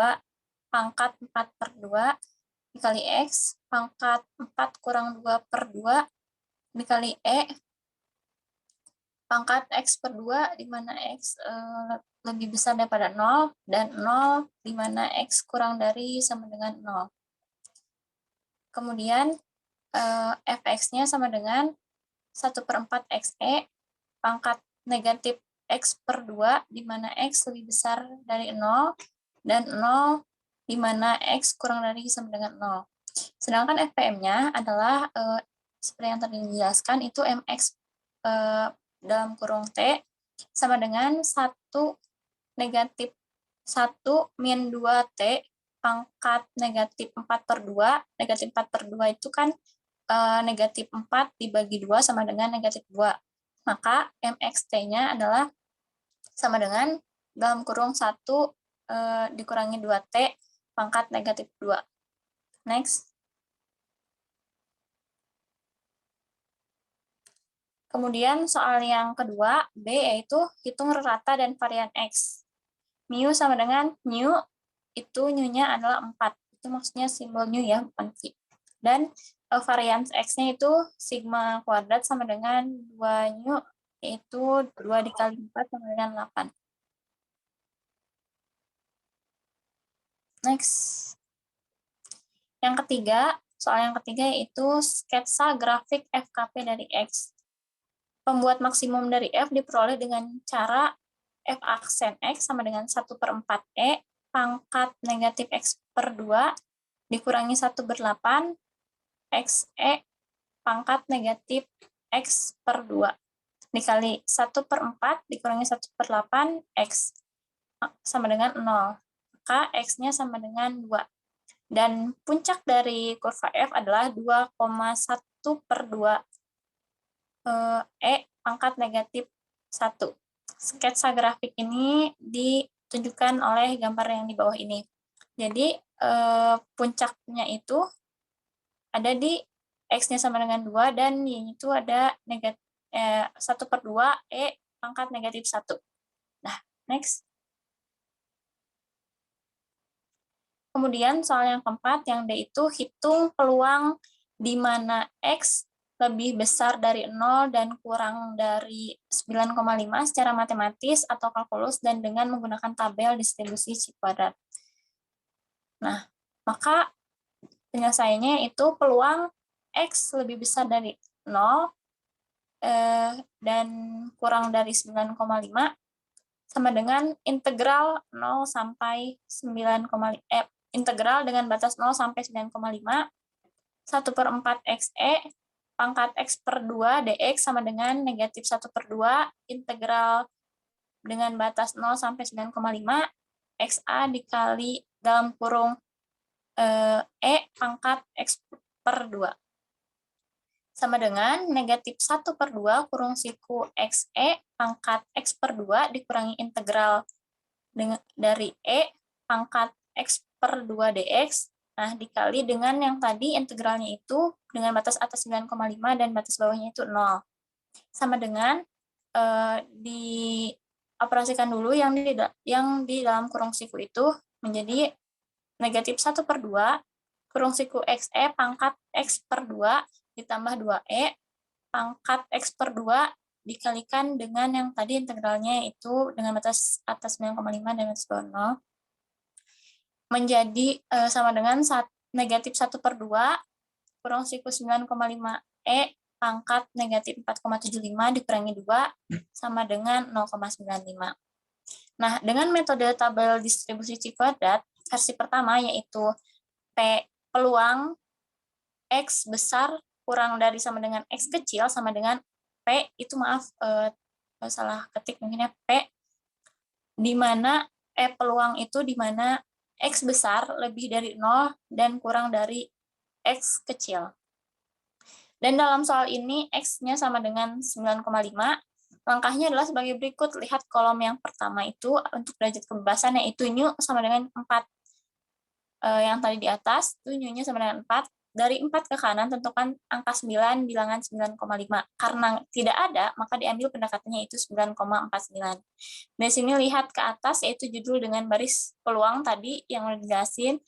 pangkat 4 per 2 dikali X pangkat 4 kurang 2 per 2 dikali E pangkat X per 2 di mana X lebih besar daripada 0, dan 0 di mana X kurang dari sama dengan 0. Kemudian fx-nya sama dengan 1/4 xe pangkat negatif X per 2 di mana X lebih besar dari 0, dan 0 di mana X kurang dari sama dengan 0. Sedangkan FPM-nya adalah seperti yang tadi dijelaskan, itu MX dalam kurung T sama dengan 1 negatif 1 min 2T pangkat negatif 4/2. Negatif 4/2 itu kan negatif 4 dibagi 2 sama dengan negatif 2. Maka MXT-nya adalah sama dengan dalam kurung 1 dikurangi 2T pangkat negatif 2. Next. Kemudian soal yang kedua, B, yaitu hitung rata dan varian X. Mu sama dengan mu, itu mu-nya adalah 4. Itu maksudnya simbol mu ya, bukan V. Dan varian X-nya itu sigma kuadrat sama dengan 2 mu, yaitu 2 dikali 4 sama dengan 8. Next. Yang ketiga, soal yang ketiga yaitu sketsa grafik FKP dari X. Pembuat maksimum dari F diperoleh dengan cara F aksen X sama dengan 1/4 E pangkat negatif X per 2 dikurangi 1/8 XE pangkat negatif X per 2 dikali 1/4 dikurangi 1/8 X sama dengan 0. Maka X-nya sama dengan 2. Dan puncak dari kurva F adalah 2,1/2 E pangkat negatif 1. Sketsa grafik ini ditunjukkan oleh gambar yang di bawah ini. Jadi puncaknya itu ada di X-nya sama dengan 2 dan Y itu ada 1/2 E pangkat negatif 1. Nah, next. Kemudian soal yang keempat, yang D itu hitung peluang di mana X lebih besar dari 0 dan kurang dari 9,5 secara matematis atau kalkulus dan dengan menggunakan tabel distribusi C kuadrat. Nah, maka penyelesaiannya itu peluang X lebih besar dari 0 dan kurang dari 9,5 sama dengan integral 0 sampai 9,5 integral dengan batas 0 sampai 9,5 1/4 XE pangkat X per 2 dx sama dengan negatif 1/2 integral dengan batas 0 sampai 9,5 XA dikali dalam kurung E pangkat X per 2 sama dengan negatif 1/2 kurung siku XE pangkat X per 2 dikurangi integral dari E pangkat X per 2 dx. Nah, dikali dengan yang tadi integralnya itu dengan batas atas 9,5 dan batas bawahnya itu 0. Sama dengan dioperasikan dulu yang di dalam kurung siku itu menjadi negatif 1/2 kurung siku XE pangkat X per 2 ditambah 2E pangkat X per 2 dikalikan dengan yang tadi integralnya itu dengan batas atas 9,5 dan batas bawah 0. Menjadi sama dengan negatif 1/2 kurang siku 9,5 E pangkat negatif 4,75 dikurangi 2 sama dengan 0,95. Nah, dengan metode tabel distribusi C kuadrat versi pertama yaitu P peluang X besar kurang dari sama dengan X kecil sama dengan P itu salah ketik mungkin ya, P di mana peluang itu di mana X besar lebih dari 0 dan kurang dari X kecil. Dan dalam soal ini X-nya sama dengan 9,5. Langkahnya adalah sebagai berikut. Lihat kolom yang pertama itu untuk derajat kebebasan yaitu nu sama dengan 4. Yang tadi di atas itu nu-nya sama dengan 4. Dari 4 ke kanan tentukan angka 9 bilangan 9,5. Karena tidak ada, maka diambil pendekatannya itu 9,49. Dari sini lihat ke atas yaitu judul dengan baris peluang tadi yang udah dijelasin.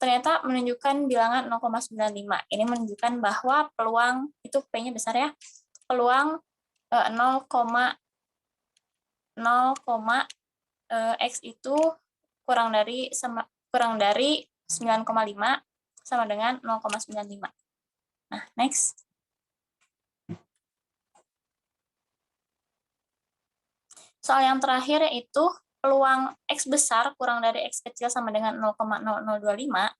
Ternyata menunjukkan bilangan 0,95. Ini menunjukkan bahwa peluang itu P-nya besar ya. Peluang X itu kurang dari 9,5 sama dengan 0,95. Nah, next. Soal yang terakhir yaitu peluang X besar kurang dari X kecil sama dengan 0,0025,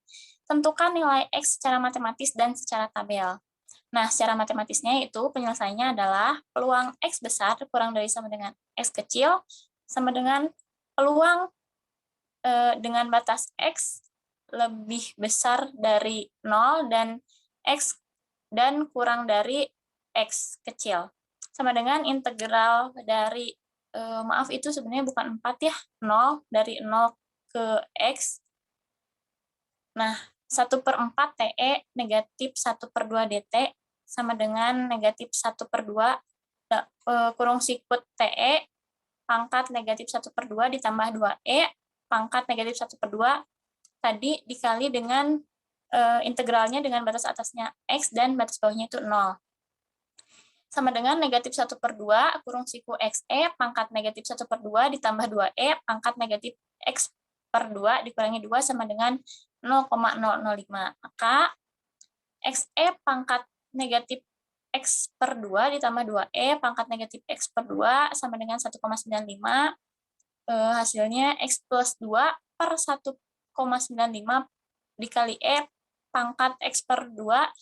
tentukan nilai X secara matematis dan secara tabel. Nah, secara matematisnya itu penyelesaiannya adalah peluang X besar kurang dari sama dengan X kecil sama dengan peluang dengan batas X lebih besar dari 0 dan X dan kurang dari X kecil. Sama dengan integral dari maaf itu sebenarnya bukan 4 ya, 0 dari 0 ke X. Nah, 1/4 TE negatif 1/2 DT sama dengan negatif 1/2 kurung sikut TE pangkat negatif 1/2 ditambah 2E pangkat negatif 1/2 tadi dikali dengan integralnya dengan batas atasnya X dan batas bawahnya itu 0. Sama dengan negatif 1/2 kurung siku XE pangkat negatif 1/2 ditambah 2E pangkat negatif X/2 dikurangi 2 sama dengan 0,005. Maka XE pangkat negatif X/2 ditambah 2E pangkat negatif X/2 sama dengan 1,95. Hasilnya X plus 2 per 1,95 dikali E pangkat X/2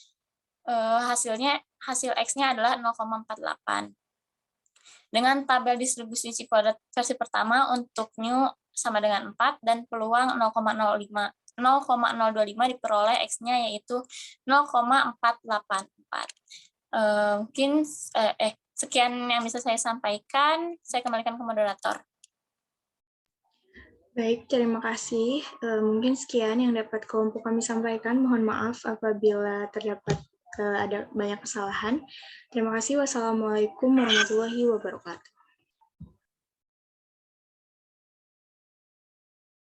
hasil X-nya adalah 0,48. Dengan tabel distribusi C-kuadrat versi pertama untuk new sama dengan 4 dan peluang 0,025 diperoleh X-nya yaitu 0,484. Mungkin sekian yang bisa saya sampaikan. Saya kembalikan ke moderator. Baik, terima kasih. Mungkin sekian yang dapat kelompok kami sampaikan. Mohon maaf apabila terdapat ada banyak kesalahan. Terima kasih. Wassalamualaikum warahmatullahi wabarakatuh.